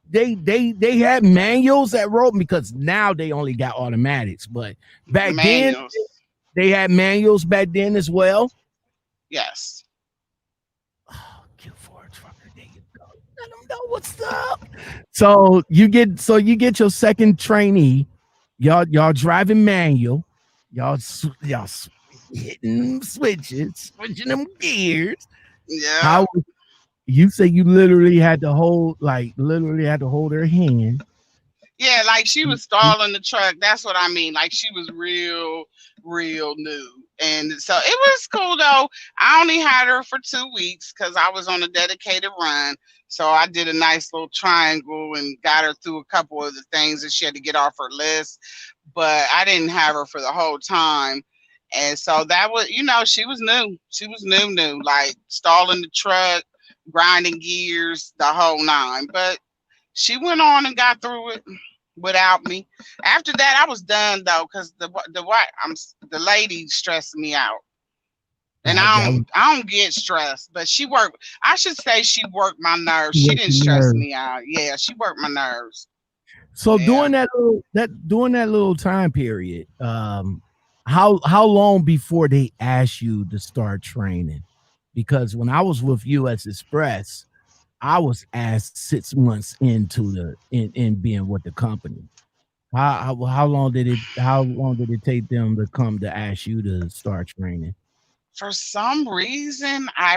had manuals at Road, because now they only got automatics, but back then they had manuals back then as well. Yes. Oh, Q4 trucker, there you go. Let them know what's up. So you get your second trainee. Y'all driving manual. Y'all hitting switches, switching them gears. Yeah. You say you literally had to hold her hand. Yeah, like she was stalling the truck. That's what I mean. Like she was real new. And so it was cool though. I only had her for 2 weeks because I was on a dedicated run. So I did a nice little triangle and got her through a couple of the things that she had to get off her list. But I didn't have her for the whole time. And so that was, she was new. She was new, like stalling the truck, grinding gears, the whole nine. But she went on and got through it without me. After that, I was done though, because the lady stressed me out, and I don't get stressed. But she worked. I should say she worked my nerves. She didn't stress me out. Yeah, she worked my nerves. So during that little time period, how long before they asked you to start training? Because when I was with US Express, I was asked 6 months into in being with the company. How long did it take them to come to ask you to start training? For some reason, I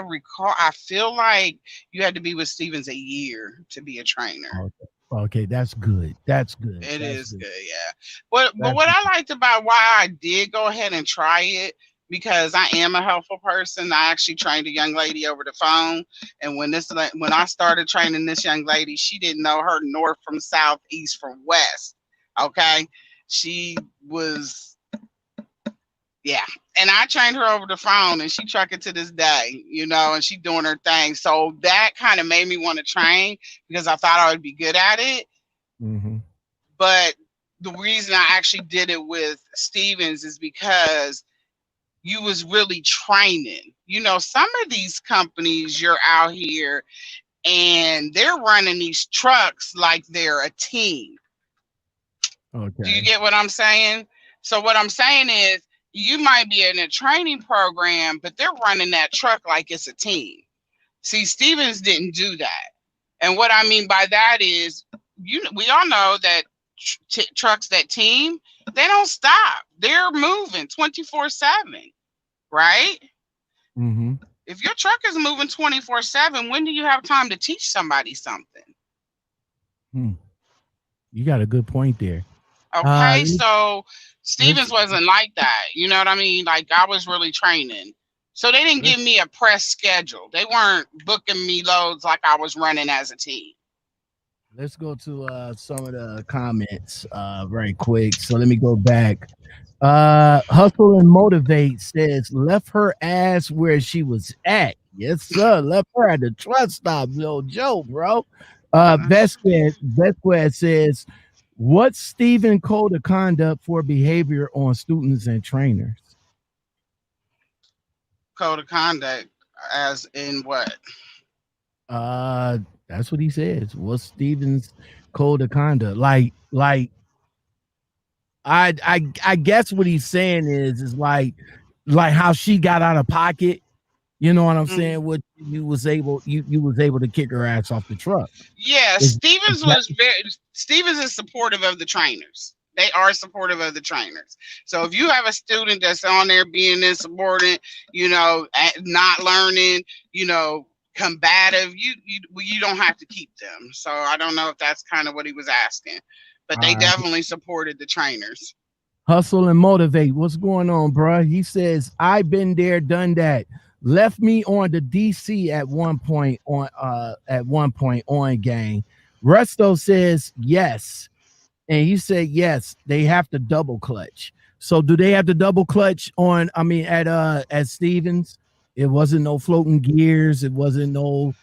feel like you had to be with Stevens a year to be a trainer. Okay, that's good. That's good. It is good, yeah. But what I liked about why I did go ahead and try it, because I am a helpful person. I actually trained a young lady over the phone, and when I started training this young lady, she didn't know her north from south, east from west. Okay, she was, yeah. And I trained her over the phone, and she trucking to this day, and she doing her thing. So that kind of made me want to train because I thought I would be good at it. Mm-hmm. But the reason I actually did it with Stevens is because you was really training. Some of these companies, you're out here and they're running these trucks like they're a team. Okay. Do you get what I'm saying? So what I'm saying is, you might be in a training program, but they're running that truck like it's a team. See, Stevens didn't do that. And what I mean by that is, we all know that trucks that team, they don't stop. They're moving 24/7, right? Mm-hmm. If your truck is moving 24/7, when do you have time to teach somebody something? You got a good point there. Okay, so Stevens wasn't like that. You know what I mean? Like, I was really training. So they didn't give me a press schedule. They weren't booking me loads like I was running as a team. Let's go to some of the comments very quick. So let me go back. Hustle and Motivate says, left her ass where she was at. Yes, sir. Left her at the truck stop. No joke, bro. Vesquez says, what's Stephen code of conduct for behavior on students and trainers? Code of conduct as in what? That's what he says. What's Stephen's code of conduct? Like I guess what he's saying is like how she got out of pocket. You know what I'm saying? What you was able to kick her ass off the truck. Yeah, Stevens is supportive of the trainers. They are supportive of the trainers. So if you have a student that's on there being insubordinate, not learning, combative, you don't have to keep them. So I don't know if that's kind of what he was asking, but they definitely supported the trainers. Hustle and Motivate. What's going on, bro? He says, I've been there, done that. Left me on the DC at one point on gang. Resto says yes. And he said yes, they have to double clutch. So do they have to double clutch at Stevens? It wasn't no floating gears, it wasn't no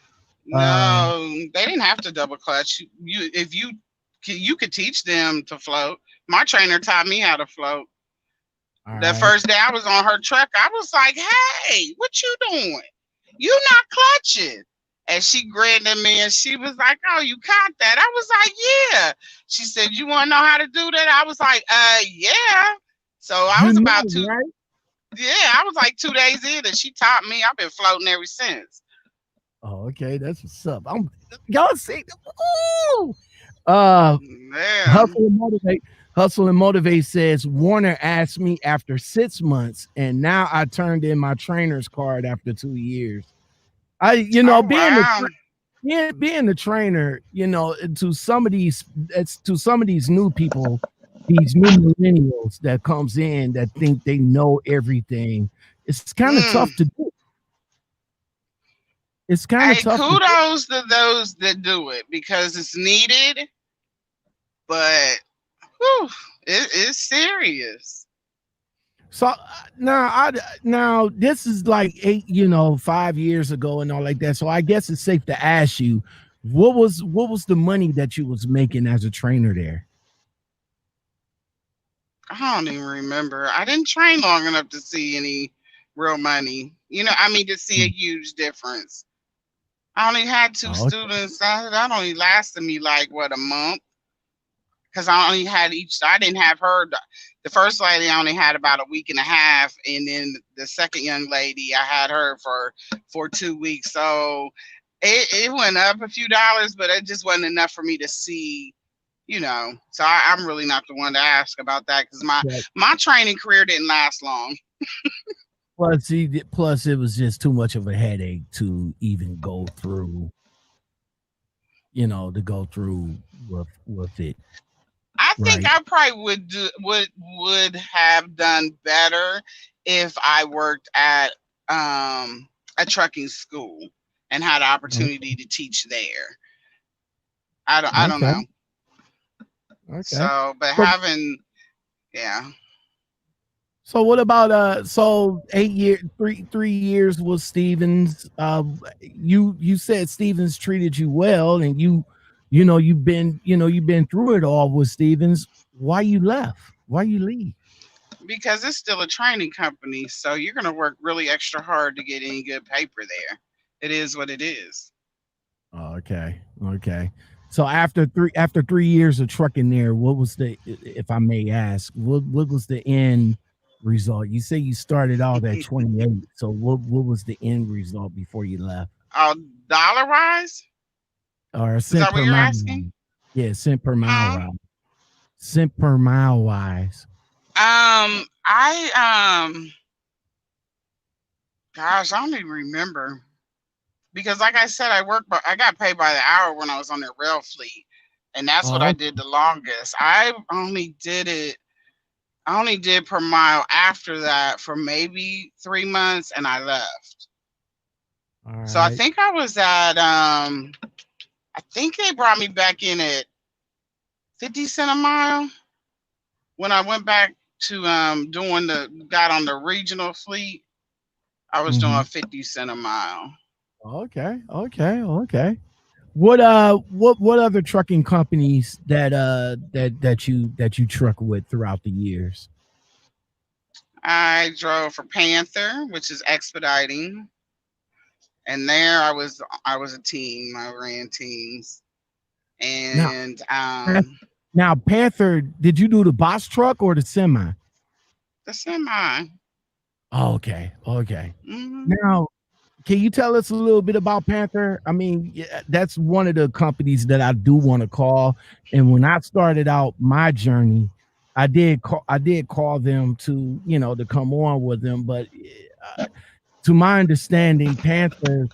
no, they didn't have to double clutch. You could teach them to float. My trainer taught me how to float. The first day I was on her truck, I was like, hey, what you doing? You not clutching. And she grinned at me and she was like, oh, you caught that? I was like, yeah. She said, you want to know how to do that? I was like, yeah. So I was about to. Right? Yeah, I was like 2 days in and she taught me. I've been floating ever since. Oh, okay. That's what's up. Y'all see. Ooh. Hustle and Motivate says, Warner asked me after 6 months, and now I turned in my trainer's card after 2 years. being a trainer, to some of these new people, these new millennials that comes in that think they know everything, it's kind of tough to do. It's kind of Hey, tough to do. kudos to those that do it because it's needed, but whew, it's serious. So now this is like 5 years ago and all like that. So I guess it's safe to ask you, what was the money that you was making as a trainer there? I don't even remember. I didn't train long enough to see any real money. I mean, to see a huge difference. I only had two Oh, okay. students. That only lasted me like a month. Because I only had I didn't have her. The first lady I only had about a week and a half, and then the second young lady I had her for 2 weeks. So it went up a few dollars, but it just wasn't enough for me to see. So I'm really not the one to ask about that because my training career didn't last long. Plus it was just too much of a headache to even go through. To go through with it. I think Right. I probably would have done better if I worked at a trucking school and had the opportunity to teach there. I don't Okay. know. Okay. So, but So, yeah. so what about 8 years, 3 years with Stevens? You said Stevens treated you well, and you've been through it all with Stevens. Why you left? Why you leave? Because it's still a training company, so you're gonna work really extra hard to get any good paper there. It is what it is. Oh, okay. Okay. So after 3 years of trucking there, what was if I may ask, what was the end result? You say you started out at 28. So what was the end result before you left? Oh, dollar wise? Or Is cent that what per you're mile? asking? Yeah, cent per mile Huh? wise. Cent per mile wise. I gosh, I don't even remember because, like I said, I got paid by the hour when I was on the rail fleet, and that's what I Oh, did the longest. I only did per mile after that for maybe 3 months, and I left. all So I right. think I was at I think they brought me back in at 50 cents a mile when I went back to got on the regional fleet. I was doing 50 cents a mile. Okay. Okay. Okay. What other trucking companies that you truck with throughout the years? I drove for Panther, which is expediting, and there I was a team. I ran teams, Now, and now Panther, did you do the box truck or the semi? the semi. Oh, okay. Okay. Mm-hmm. Now, can you tell us a little bit about Panther? I mean, that's one of the companies that I do want to call. And when I started out my journey, I did call them to come on with them, but to my understanding, Panther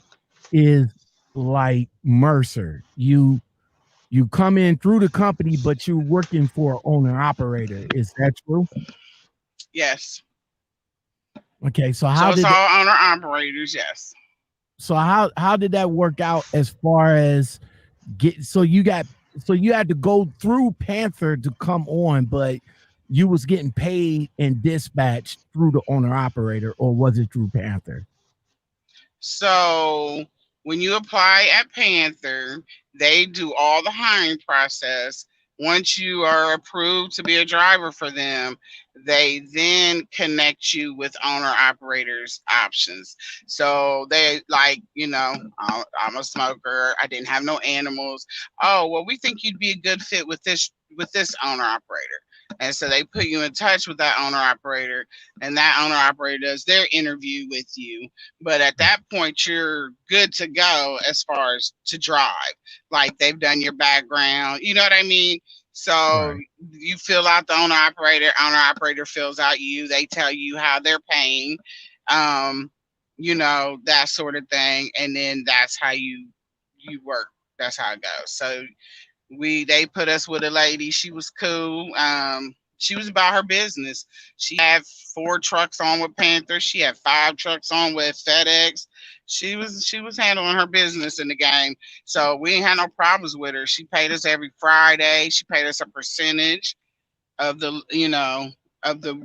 is like Mercer. You come in through the company, but you're working for an owner operator. Is that true? Yes. Okay, so So it's all owner operators. Yes. how did that work out as far as you had to go through Panther to come on, but you was getting paid and dispatched through the owner operator, or was it through Panther? So when you apply at Panther, they do all the hiring process. Once you are approved to be a driver for them, they then connect you with owner operators options. So they I'm a smoker. I didn't have no animals. Oh, well, we think you'd be a good fit with this owner operator. And so they put you in touch with that owner operator, and that owner operator does their interview with you. But at that point, you're good to go as far as to drive. Like they've done your background, you know what I mean? So Right. you fill out the owner operator fills out you, they tell you how they're paying, that sort of thing. And then that's how you you work. That's how it goes. So they put us with a lady. She was cool. She was about her business. She had 4 trucks on with Panther. She had 5 trucks on with FedEx. She was handling her business in the game. So we didn't have no problems with her. She paid us every Friday. She paid us a percentage of the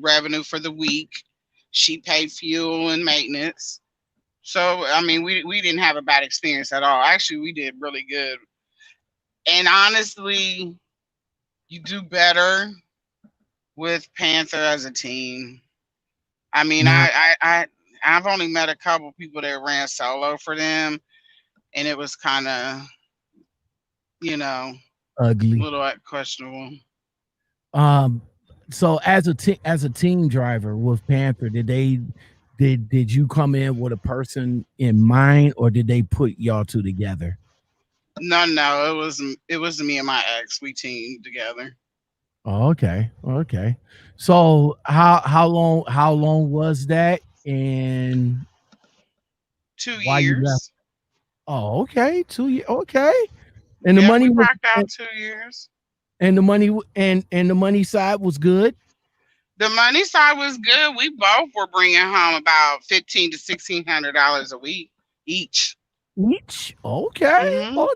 revenue for the week. She paid fuel and maintenance. So I mean, we didn't have a bad experience at all. Actually, we did really good. And honestly, you do better with Panther as a team. I mean, Now, I've only met a couple people that ran solo for them, and it was kind of, a ugly. little questionable. Um, so as a team driver with Panther, did you come in with a person in mind, or did they put y'all two together? No, it was me and my ex. We teamed together. Oh, okay, okay. So how long was that, and 2 why you left? years. Oh, okay, 2 years. Okay, and the Yeah, money we was rocked out 2 years. and the money and the money side was good. The money side was good. We both were bringing home about $1,500 to $1,600 a week each. Each. Okay, hmm okay.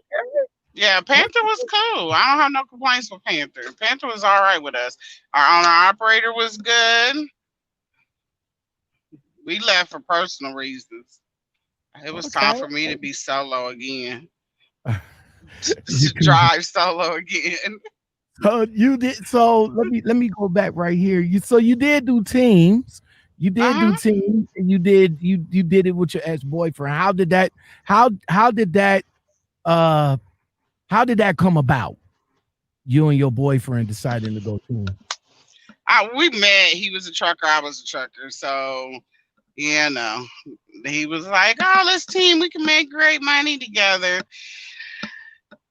Yeah, Panther was cool. I don't have no complaints with Panther. Panther was all right with us. Our owner operator was good. We left for personal reasons. It was time Okay. for me to be solo again, You to can- drive solo again. So you did. So let me go back right here. You did do teams. You did do Uh-huh. teams, and you did it with your ex boyfriend. How did that uh how did that come about? You and your boyfriend deciding to go team. We met. He was a trucker. I was a trucker. So, you know, he was like, "Oh, let's team. We can make great money together."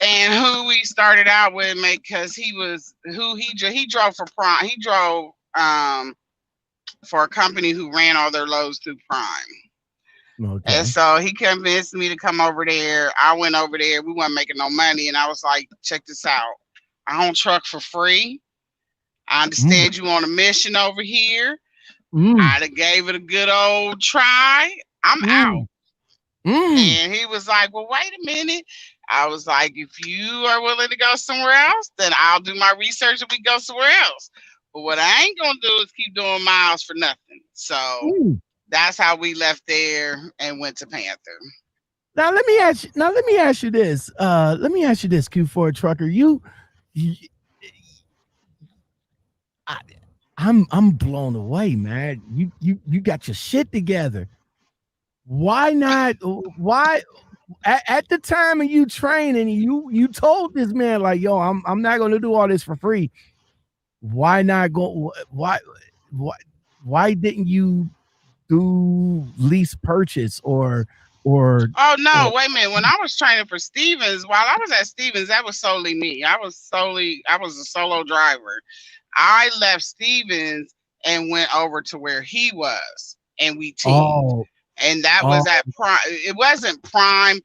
And who we started out with, because he drove for Prime. He drove for a company who ran all their loads through Prime. And Okay. so he convinced me to come over there. I went over there. We weren't making no money, and I was like, "Check this out. I don't truck for free. I Mm, understand you on a mission over here. mm, I done gave it a good old try. I'm out." mm, mm. And he was like, "Well, wait a minute." I was like, "If you are willing to go somewhere else, then I'll do my research and we go somewhere else. But what I ain't gonna do is keep doing miles for nothing." So Mm. that's how we left there and went to Panther. Now let me ask you this. Let me ask you this, Q4 trucker. You I, I'm blown away, man. You got your shit together. Why not? Why at the time of you training, you told this man like, "Yo, I'm not gonna do all this for free." Why not go? Why why didn't you do lease purchase or Oh or no, wait a minute. When I was training for Stevens, while I was at Stevens, that was solely me. I was a solo driver. I left Stevens and went over to where he was, and we teamed. oh And that oh was at Prime. It wasn't Prime.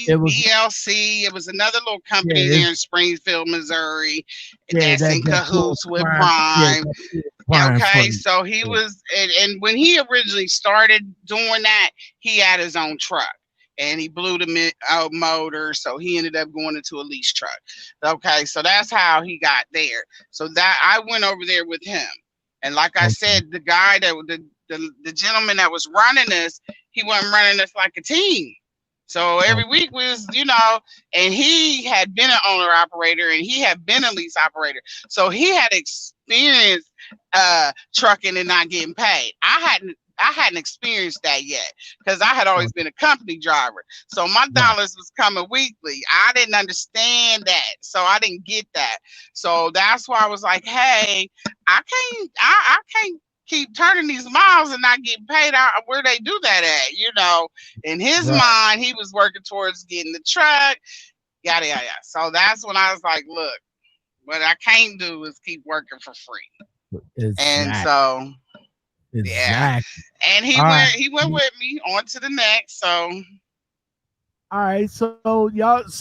it was BLC. It was another little yeah company it's there in Springfield, Missouri, yeah that's in that pulled cahoots with prime yeah Prime. that pulled prime Okay, freight. so he Yeah. was, and when he originally started doing that, he had his own truck. And he blew the motor, so he ended up going into a lease truck. Okay, so that's how he got there. So that I went over there with him, and like I Okay. said, the guy that the gentleman that was running us, he wasn't running us like a team. So every Okay. week was, and he had been an owner operator and he had been a lease operator. So he had experience trucking and not getting paid. I hadn't experienced that yet because I had always been a company driver. So my Right. dollars was coming weekly. I didn't understand that. So I didn't get that. So that's why I was like, hey, I can't keep turning these miles and not getting paid out where they do that at. In his Right. mind, he was working towards getting the truck, yada yada yada. So that's when I was like, look, what I can't do is keep working for free. And Exactly. so yeah. Exactly. And he All went right. he went with me on to the next. So All right, so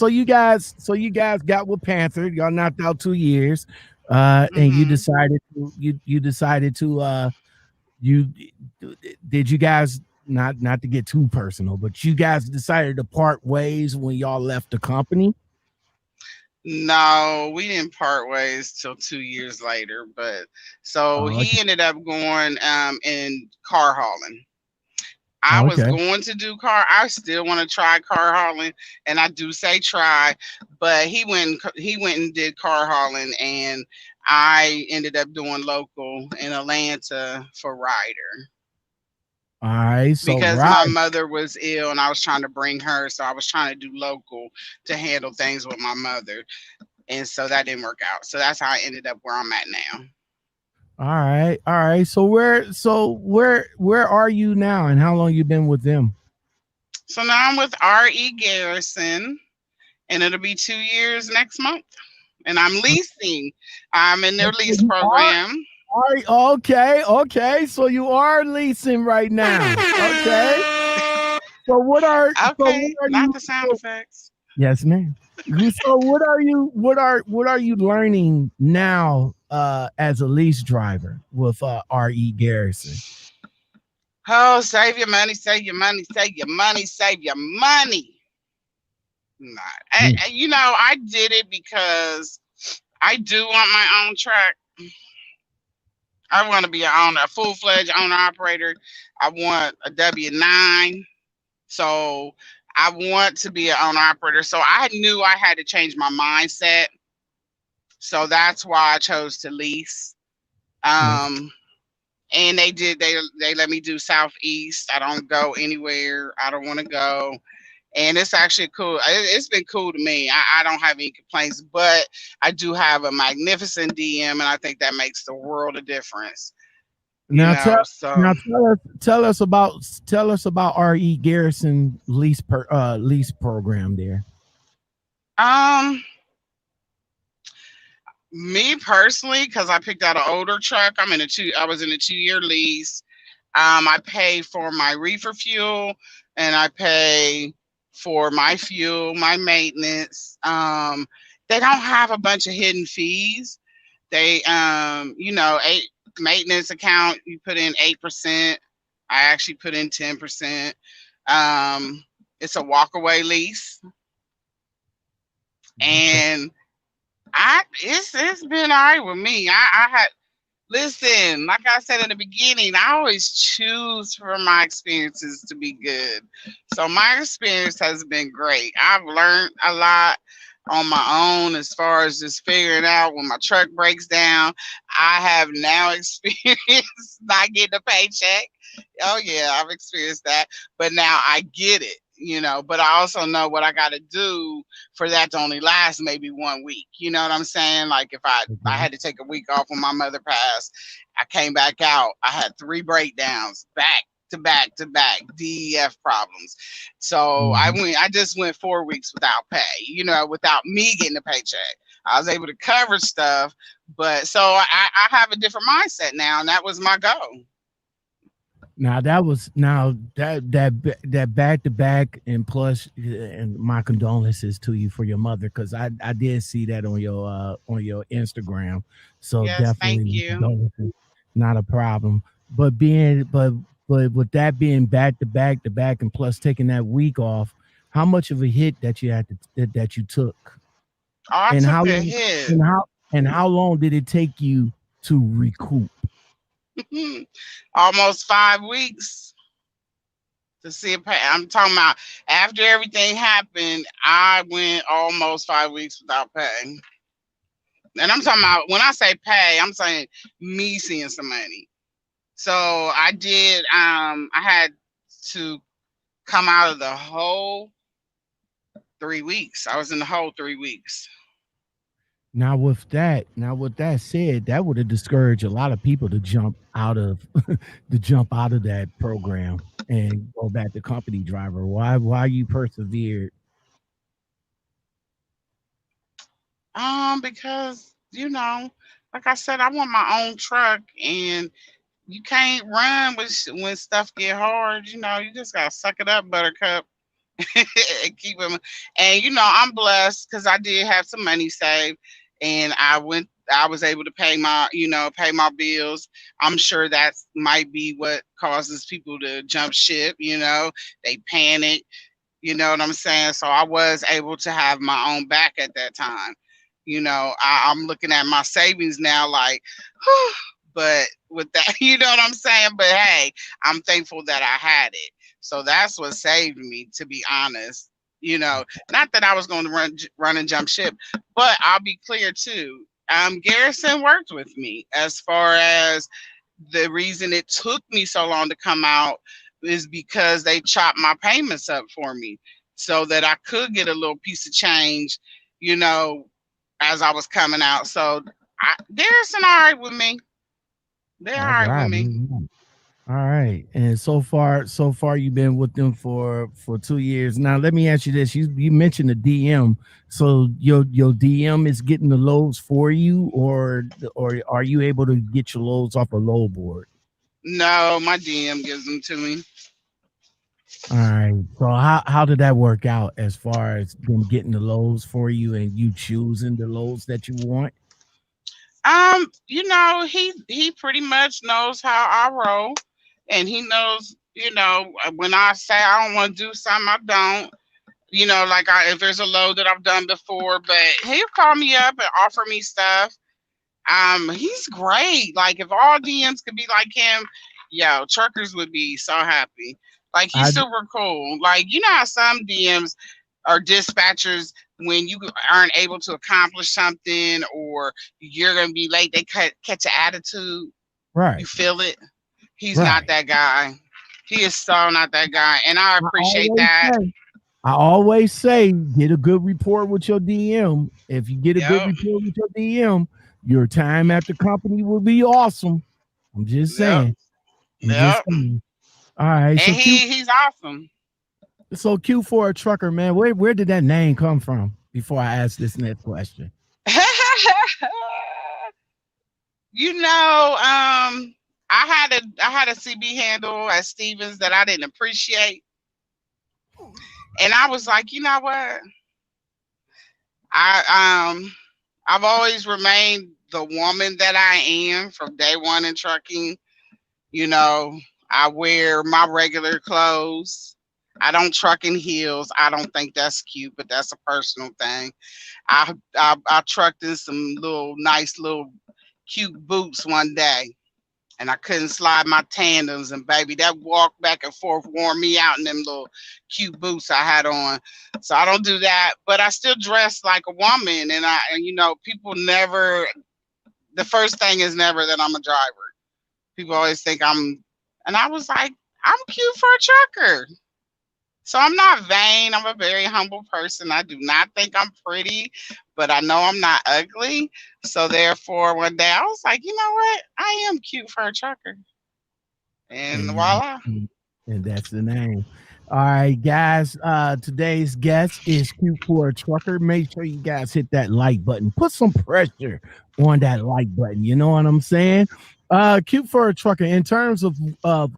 you guys got with Panther. Y'all knocked out 2 years, and Hmm. you decided to you did you guys not to get too personal, but you guys decided to part ways when y'all left the company. No, we didn't part ways till 2 years later. But so Oh, okay. he ended up going in car hauling. I Oh, was okay. going to do car. I still want to try car hauling, and I do say try. But he went and did car hauling, and I ended up doing local in Atlanta for Ryder All right. So because right. my mother was ill, and I was trying to bring her. So I was trying to do local to handle things with my mother, and so that didn't work out. So that's how I ended up where I'm at now. All right. All right. So where are you now and how long you been with them? So now I'm with R.E. Garrison, and it'll be 2 years next month. And I'm leasing. I'm in their Okay, lease you are. program. Okay, okay. So you are leasing right now. Okay. So what Okay, are not you the sound so, effects. yes, ma'am. So what are you learning now as a lease driver with RE Garrison? Oh, save your money, save your money, save your money, save your money. Nah, Mm. I did it because I do want my own truck. I want to be a full fledged owner operator. I want a W-9. So I want to be an owner operator. So I knew I had to change my mindset. So that's why I chose to lease. Okay. Um, and they let me do Southeast. I don't go anywhere I don't want to go. And it's actually cool. It's been cool to me. I don't have any complaints, but I do have a magnificent DM, and I think that makes the world of difference. Now tell So now tell us about RE Garrison lease program there. um me personally, because I picked out an older truck, I was in a 2 year lease. I pay for my reefer fuel, and I pay for my fuel, my maintenance. They don't have a bunch of hidden fees. They, eight maintenance account, you put in 8%. I actually put in 10%. Um, it's a walkaway lease, Okay. and it's been all right with me. I had Listen, like I said in the beginning, I always choose for my experiences to be good. So my experience has been great. I've learned a lot on my own as far as just figuring out when my truck breaks down. I have now experienced not getting a paycheck. Oh yeah, I've experienced that. But now I get it, but I also know what I gotta do for that to only last maybe 1 week. You know what I'm saying? Like if I Okay. had to take a week off when my mother passed, I came back out. I had three breakdowns back to back to back, DEF problems. So Mhm. I just went 4 weeks without pay, without me getting a paycheck. I was able to cover stuff, but so I have a different mindset now, and that was my goal. Now that back to back and plus and my condolences to you for your mother because I did see that on your Instagram. So Yes, definitely thank my you. condolences, not a problem. But with that being back to back and plus taking that week off, how much of a hit that you had to that you took, Oh, I and took how a long hit. and how long did it take you to recoup? Almost 5 weeks to see a pay. I'm talking about after everything happened, I went almost 5 weeks without pay. And I'm talking about when I say pay, I'm saying me seeing some money. So I did. I had to come out of the whole 3 weeks. I was in the whole 3 weeks. Now with that said, that would have discouraged a lot of people to jump out of to jump out of that program and go back to company driver. Why you persevered? Because like I said, I want my own truck, and you can't run when stuff get hard. You just gotta suck it up, Buttercup. and keep them. And I'm blessed because I did have some money saved, and I was able to pay my bills. I'm sure that might be what causes people to jump ship. They panic. You know what I'm saying? So I was able to have my own back at that time. I'm looking at my savings now, like, but with that, you know what I'm saying? But hey, I'm thankful that I had it. So that's what saved me, to be honest. Not that I was going to run and jump ship, but I'll be clear too. Garrison worked with me as far as the reason it took me so long to come out is because they chopped my payments up for me so that I could get a little piece of change, as I was coming out. So Garrison all right with me. They're all right with me. All right. And so far you've been with them for 2 years. Now let me ask you this. You mentioned the DM. So your DM is getting the loads for you, or are you able to get your loads off a load board? No, my DM gives them to me. All right. So how did that work out as far as them getting the loads for you and you choosing the loads that you want? He pretty much knows how I roll, and he knows, when I say I don't want to do something, I don't. Like if there's a load that I've done before, but he'll call me up and offer me stuff. He's great. Like if all DMs could be like him, yo, truckers would be so happy. Like he's super cool. Like how some DMs are dispatchers when you aren't able to accomplish something or you're gonna be late, they catch an attitude. Right. You feel it. He's not that guy. He is so not that guy, and I appreciate that. I always say, get a good report with your DM. If you get a good report with your DM, your time at the company will be awesome. I'm just saying. All right. And so he's awesome. So Q for a trucker, man. Where did that name come from? Before I ask this next question. I had a CB handle at Stevens that I didn't appreciate. And I was like, you know what? I've always remained the woman that I am from day one in trucking. I wear my regular clothes. I don't truck in heels. I don't think that's cute, but that's a personal thing. I trucked in some nice little cute boots one day, and I couldn't slide my tandems, and baby, that walk back and forth wore me out in them little cute boots I had on. So I don't do that, but I still dress like a woman, and people never, the first thing is never that I'm a driver. People always think and I was like, I'm cute for a trucker. So I'm not vain. I'm a very humble person. I do not think I'm pretty, but I know I'm not ugly. So therefore, one day I was like, you know what? I am cute for a trucker. And voila. And that's the name. All right, guys. Today's guest is Q for a trucker. Make sure you guys hit that like button. Put some pressure on that like button. You know what I'm saying? Q for a trucker. In terms of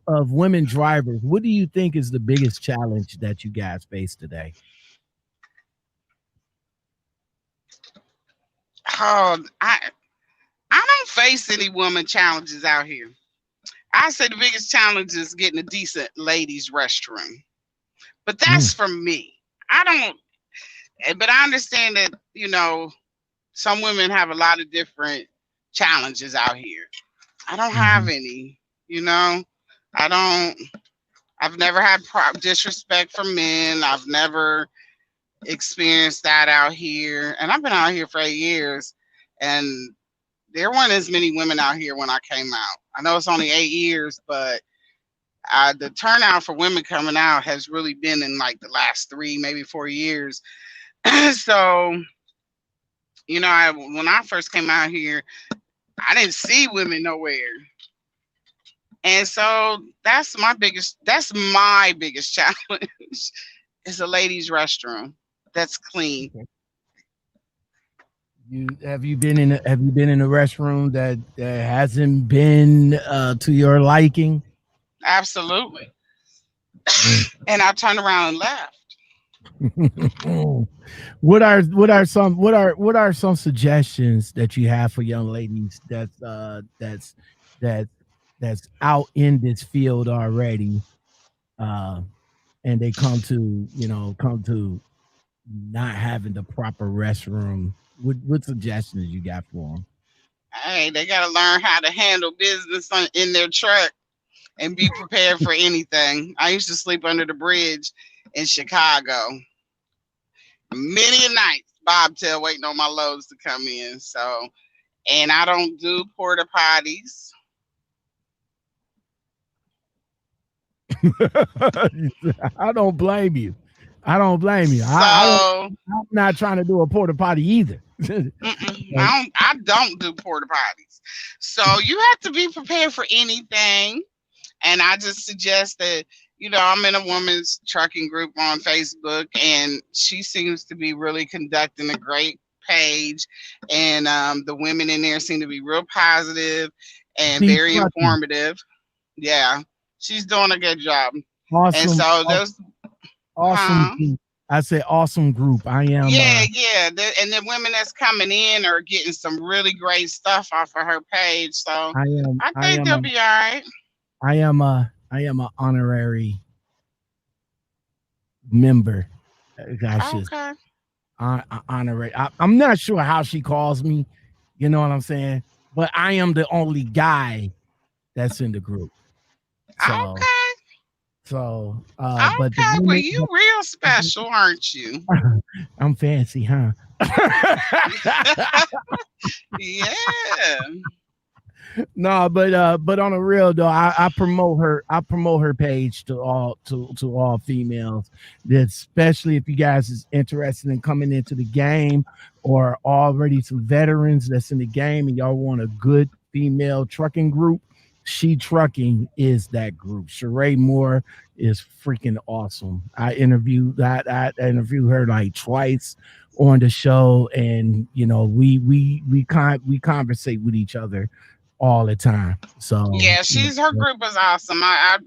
women drivers, what do you think is the biggest challenge that you guys face today? Oh, I don't face any woman challenges out here. I say the biggest challenge is getting a decent ladies' restroom. But that's for me. But I understand that, some women have a lot of different challenges out here. I don't have any, I've never had disrespect from men. I've never experienced that out here. And I've been out here for 8 years, and there weren't as many women out here when I came out. I know it's only 8 years, but the turnout for women coming out has really been in like the last 3, maybe 4 years. So, when I first came out here, I didn't see women nowhere. And so that's my biggest challenge is a ladies' restroom that's clean. Have you been in a restroom that hasn't been to your liking? Absolutely. And I turned around and left. what are some suggestions that you have for young ladies that's that's out in this field already, uh, and they come to not having the proper restroom? What suggestions you got for them? Hey, they got to learn how to handle business in their truck and be prepared for anything. I used to sleep under the bridge in Chicago many a nights, bobtail waiting on my loads to come in. So, and I don't do porta potties. I don't blame you. I don't blame you. I don't. So, I'm not trying to do a porta potty either. But I don't do porta potties. So you have to be prepared for anything. And I just suggest that, I'm in a woman's trucking group on Facebook, and she seems to be really conducting a great page. And the women in there seem to be real positive and she very trucking. informative. Yeah, she's doing a good job. And Awesome, so there's, awesome huh? group. I say awesome group. I am. Yeah, yeah. And the women that's coming in are getting some really great stuff off of her page. So I am. I I think am they'll a. be all right. I am a. I am a honorary member. I should Okay. honorary. I'm not sure how she calls me. You know what I'm saying? But I am the only guy that's in the group. So Okay. but the Okay. Well, women. you real special, aren't you? I'm fancy, huh? Yeah. No, but on a real though, I promote her. I promote her page to all females. That especially if you guys is interested in coming into the game, or already some veterans that's in the game, and y'all want a good female trucking group. She Trucking is that group. Sheree Moore is freaking awesome. I interviewed her like twice on the show, and we conversate with each other all the time. So Yeah, her group is awesome. I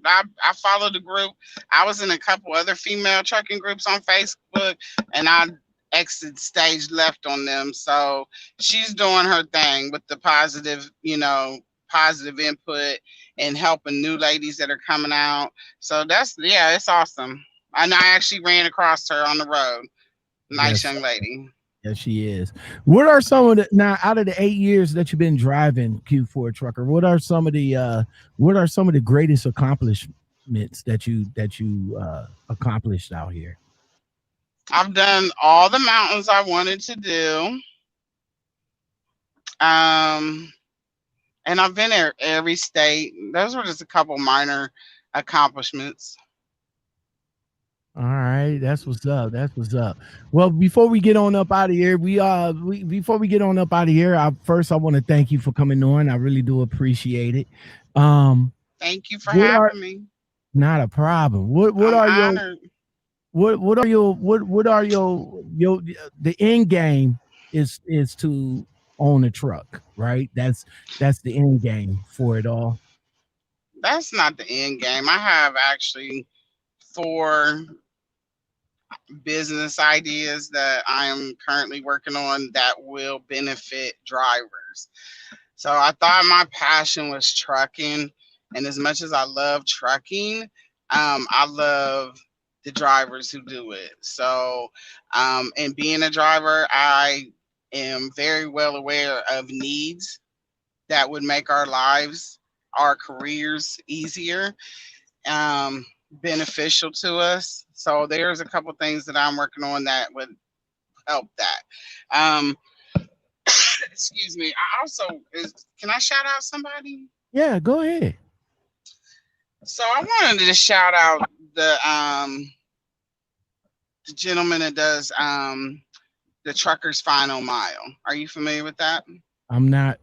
follow the group. I was in a couple other female trucking groups on Facebook, and I exit stage left on them. So she's doing her thing with the positive, positive input and helping new ladies that are coming out. So yeah, it's awesome. And I actually ran across her on the road. Nice yes, young lady. yes, she is. What are some of the now out of the 8 years that you've been driving Q4 trucker? What are some of the greatest accomplishments that you accomplished out here? I've done all the mountains I wanted to do. Um, and I've been in every state. Those were just a couple minor accomplishments. All right, that's what's up. That's what's up. Well, before we get on up out of here, before we get on up out of here, I want to thank you for coming on. I really do appreciate it. Um, Thank you for what are having me. not a problem. What I'm are your honored. what are your the end game is to own a truck, right? That's the end game for it all. That's not the end game. I have actually 4 business ideas that I am currently working on that will benefit drivers. So I thought my passion was trucking, and as much as I love trucking, I love the drivers who do it. So, and being a driver, I am very well aware of needs that would make our lives, our careers easier, um, beneficial to us. So there's a couple things that I'm working on that would help that. Um, excuse me. Can I shout out somebody? Yeah, go ahead. So I wanted to shout out the gentleman that does the trucker's final mile. Are you familiar with that? I'm not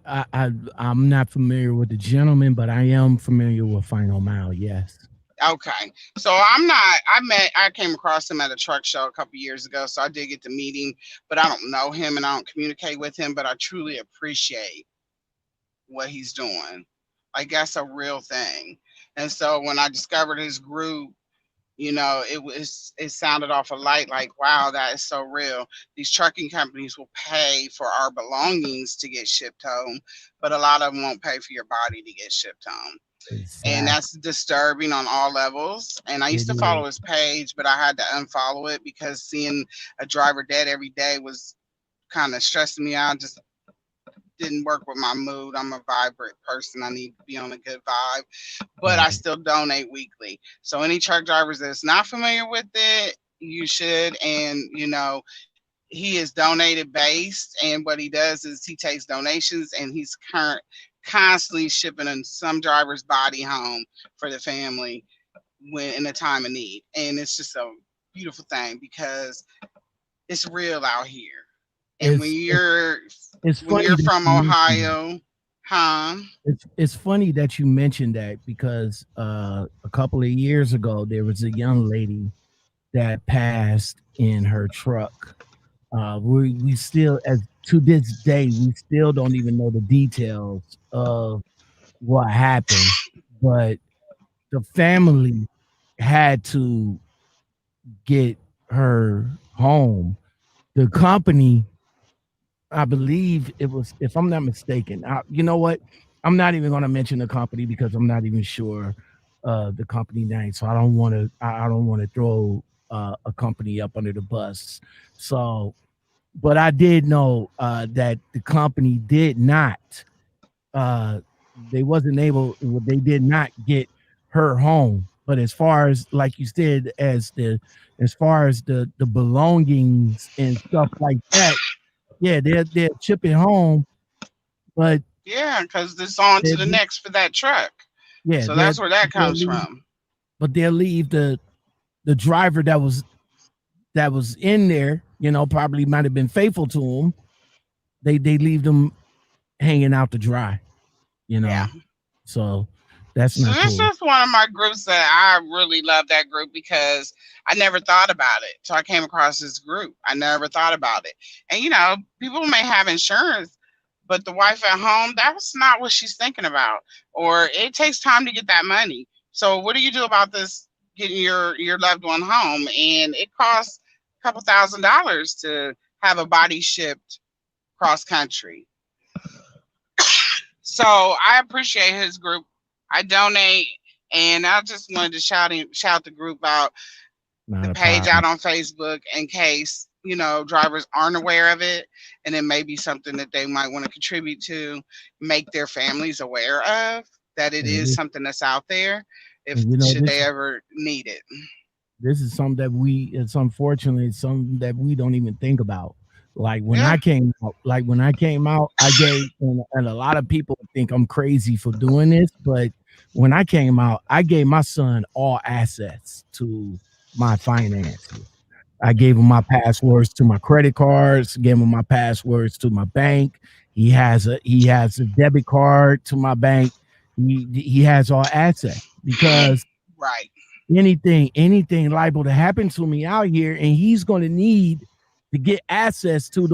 familiar with the gentleman, but I am familiar with Final Mile. Yes. Okay. So I came across him at a truck show a couple years ago. So I did get to meet him, but I don't know him and I don't communicate with him, but I truly appreciate what he's doing. Like that's a real thing. And so when I discovered his group, It sounded awful light, like, wow, that is so real. These trucking companies will pay for our belongings to get shipped home, but a lot of them won't pay for your body to get shipped home. And Exactly. that's disturbing on all levels. And I used It to is. follow his page, but I had to unfollow it because seeing a driver dead every day was kind of stressing me out. Just didn't work with my mood. I'm a vibrant person. I need to be on a good vibe, but I Right. still donate weekly. So any truck drivers that's not familiar with it, you should. And he is donated based, and what he does is he takes donations, and he's constantly shipping some driver's body home for the family when in a time of need. And it's just a beautiful thing because it's real out here. And when It's it's, you're it's when funny you're that from you mentioned that. Ohio, huh? It's funny that you mentioned that because a couple of years ago there was a young lady that passed in her truck. We still, as to this day, we still don't even know the details of what happened, but the family had to get her home. The company, I believe it was, if I'm not mistaken. You know what? I'm not even going to mention the company because I'm not even sure the company name. So I don't want to. I don't want to throw a company up under the bus. So, but I did know that the company did not. Uh, they wasn't able. They did not get her home. But as far as, like you said, as far as the belongings and stuff like that, yeah, they're chipping home, but Yeah, because it's on they to the next for that truck. yeah, So that's where that they'll comes leave, from. but they'll leave the driver that was in there, probably might have been faithful to him. They leave them hanging out to dry, you Yeah. know. So that's So not this cool. is one of my groups that I really love that group because I never thought about it. So I came across this group. I never thought about it. And people may have insurance, but the wife at home, that's not what she's thinking about. Or it takes time to get that money. So what do you do about this getting your loved one home? And it costs a couple $1,000s to have a body shipped cross country. So I appreciate his group. I donate, and I just wanted to shout the group out, Not the a page problem. out on Facebook in case drivers aren't aware of it, and it may be something that they might want to contribute to, make their families aware of that it And is this, something that's out there, if and should they ever need it. this is something that it's unfortunately something that we don't even think about. Yeah, Like when I came out, I gave, and a lot of people think I'm crazy for doing this, but when I came out, I gave my son all access to my finances. I gave him my passwords to my credit cards, gave him my passwords to my bank. He has a debit card to my bank. He has all assets because right. anything liable to happen to me out here, and he's going to need to get access to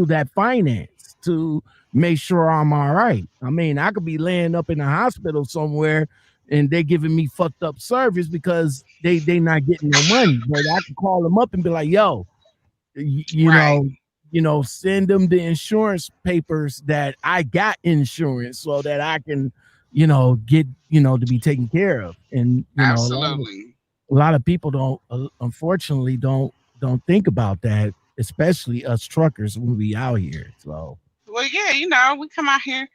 that finance to make sure I'm all right. I mean, I could be laying up in a hospital somewhere and they're giving me fucked up service because they not getting no money, but I can call them up and be like, yo, you, you Right. know send them the insurance papers that I got insurance so that I can get to be taken care of. And Absolutely. a lot of people don't, unfortunately, don't think about that, especially us truckers when we out here. So Well, yeah, we come out here,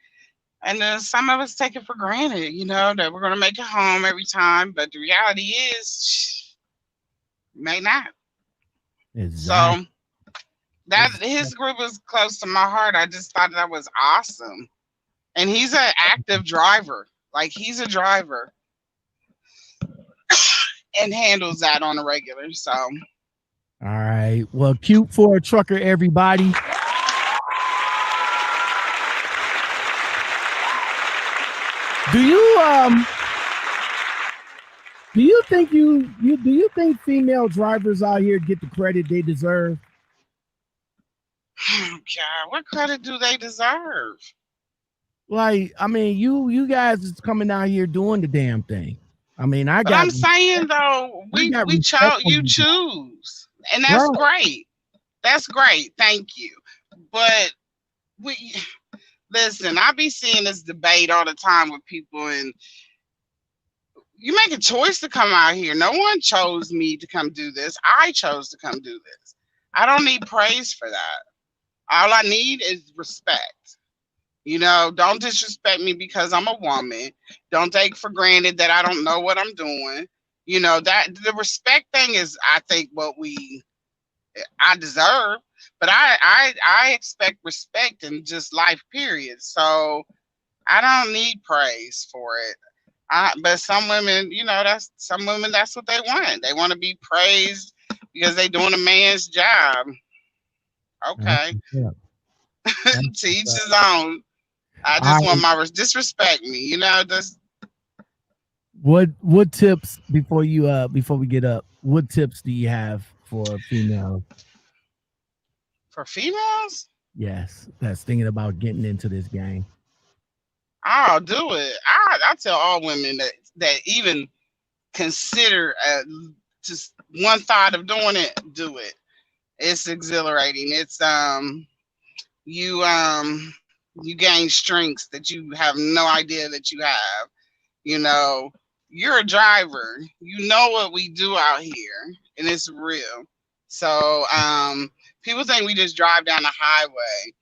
and then some of us take it for granted, that we're going to make it home every time. But the reality is, may not. exactly. So that his group is close to my heart. I just thought that was awesome. And he's an active driver. Like, he's a driver and handles that on a regular. So All right. Well, cute for a trucker, everybody. Do you think do you think female drivers out here get the credit they deserve? oh God, what credit do they deserve? Like, I mean, you guys is coming out here doing the damn thing. I mean, But I'm saying though, you choose, and that's great. That's great. Thank you. But listen, I be seeing this debate all the time with people, and you make a choice to come out here. No one chose me to come do this. I chose to come do this. I don't need praise for that. All I need is respect. You know, don't disrespect me because I'm a woman. Don't take for granted that I don't know what I'm doing. You know, that the respect thing is, I think, what I deserve. But I expect respect in just life, period. So I don't need praise for it. But some women, you know, that's what they want. They want to be praised because they're doing a man's job. Okay. To each his own. I just want my disrespect me, you know. Just what tips before we get up? What tips do you have for females? For females? Yes, that's thinking about getting into this game. I'll do it. I tell all women that even consider just one thought of doing it, do it. It's exhilarating. It's you gain strengths that you have no idea that you have. You know, you're a driver. You know what we do out here, and it's real. So people think we just drive down the highway.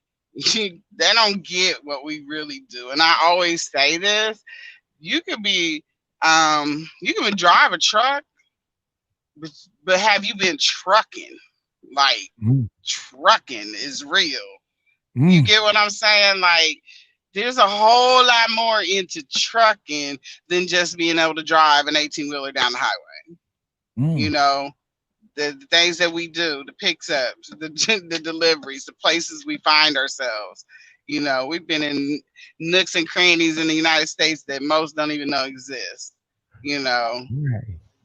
They don't get what we really do. And I always say this: you could drive a truck, but have you been trucking? Like trucking is real. You get what I'm saying? Like, there's a whole lot more into trucking than just being able to drive an 18-wheeler down the highway. You know, the things that we do, the pickups, the deliveries, the places we find ourselves. You know, we've been in nooks and crannies in the United States that most don't even know exist. You know,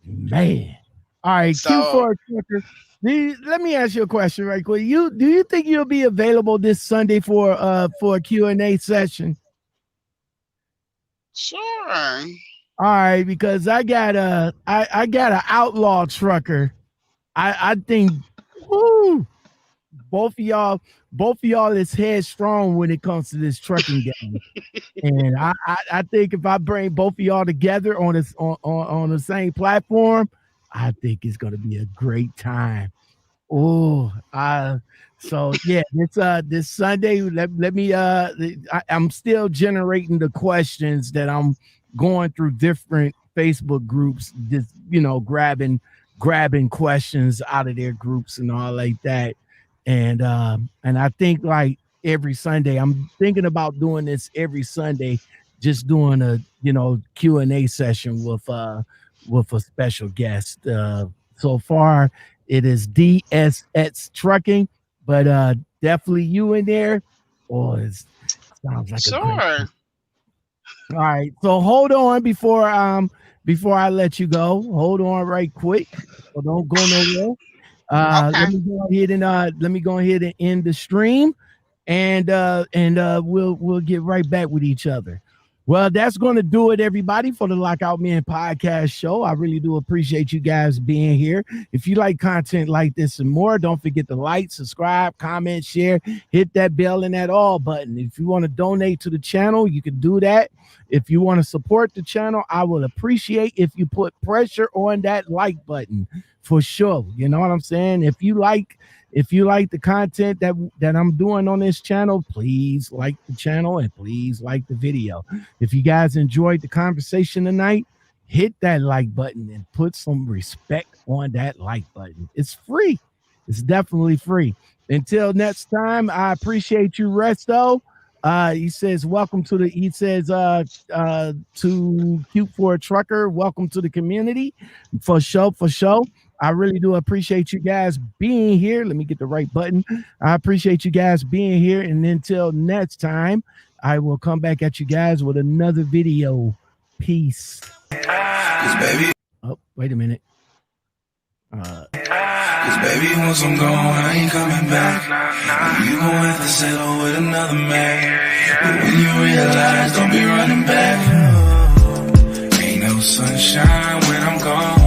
man. All right, so, Q4 trucker. Let me ask you a question right quick. Do you think you'll be available this Sunday for a Q&A session? Sure. All right, because I got an outlaw trucker. I think both of y'all is headstrong when it comes to this trucking game. And I think if I bring both of y'all together on the same platform, I think it's gonna be a great time. So yeah, this Sunday, let me I'm still generating the questions that I'm going through different Facebook groups, just, you know, grabbing questions out of their groups and all like that. And I think like every Sunday, I'm thinking about doing this every Sunday, just doing a, you know, Q&A session with a special guest. So far it is DSX Trucking, but definitely you in there. It sounds like sure. All right, so hold on before I let you go. Hold on right quick. So don't go nowhere. Okay. Let me go ahead and end the stream, and we'll get right back with each other. Well, that's going to do it, everybody, for the Lockoutmen podcast show. I really do appreciate you guys being here. If you like content like this and more, don't forget to like, subscribe, comment, share, hit that bell and that all button. If you want to donate to the channel, you can do that. If you want to support the channel, I will appreciate if you put pressure on that like button for sure. You know what I'm saying? If you like the content that I'm doing on this channel, please like the channel and please like the video. If you guys enjoyed the conversation tonight, hit that like button and put some respect on that like button. It's free. It's definitely free. Until next time, I appreciate you, Resto. He says, to Q4 Trucker, welcome to the community. For sure. I really do appreciate you guys being here. Let me get the right button. I appreciate you guys being here. And until next time, I will come back at you guys with another video. Peace. Oh, wait a minute. Cause baby, once I'm gone, I ain't coming back. You gon' have to settle with another man. But when you realize, don't be running back. Ain't no sunshine when I'm gone.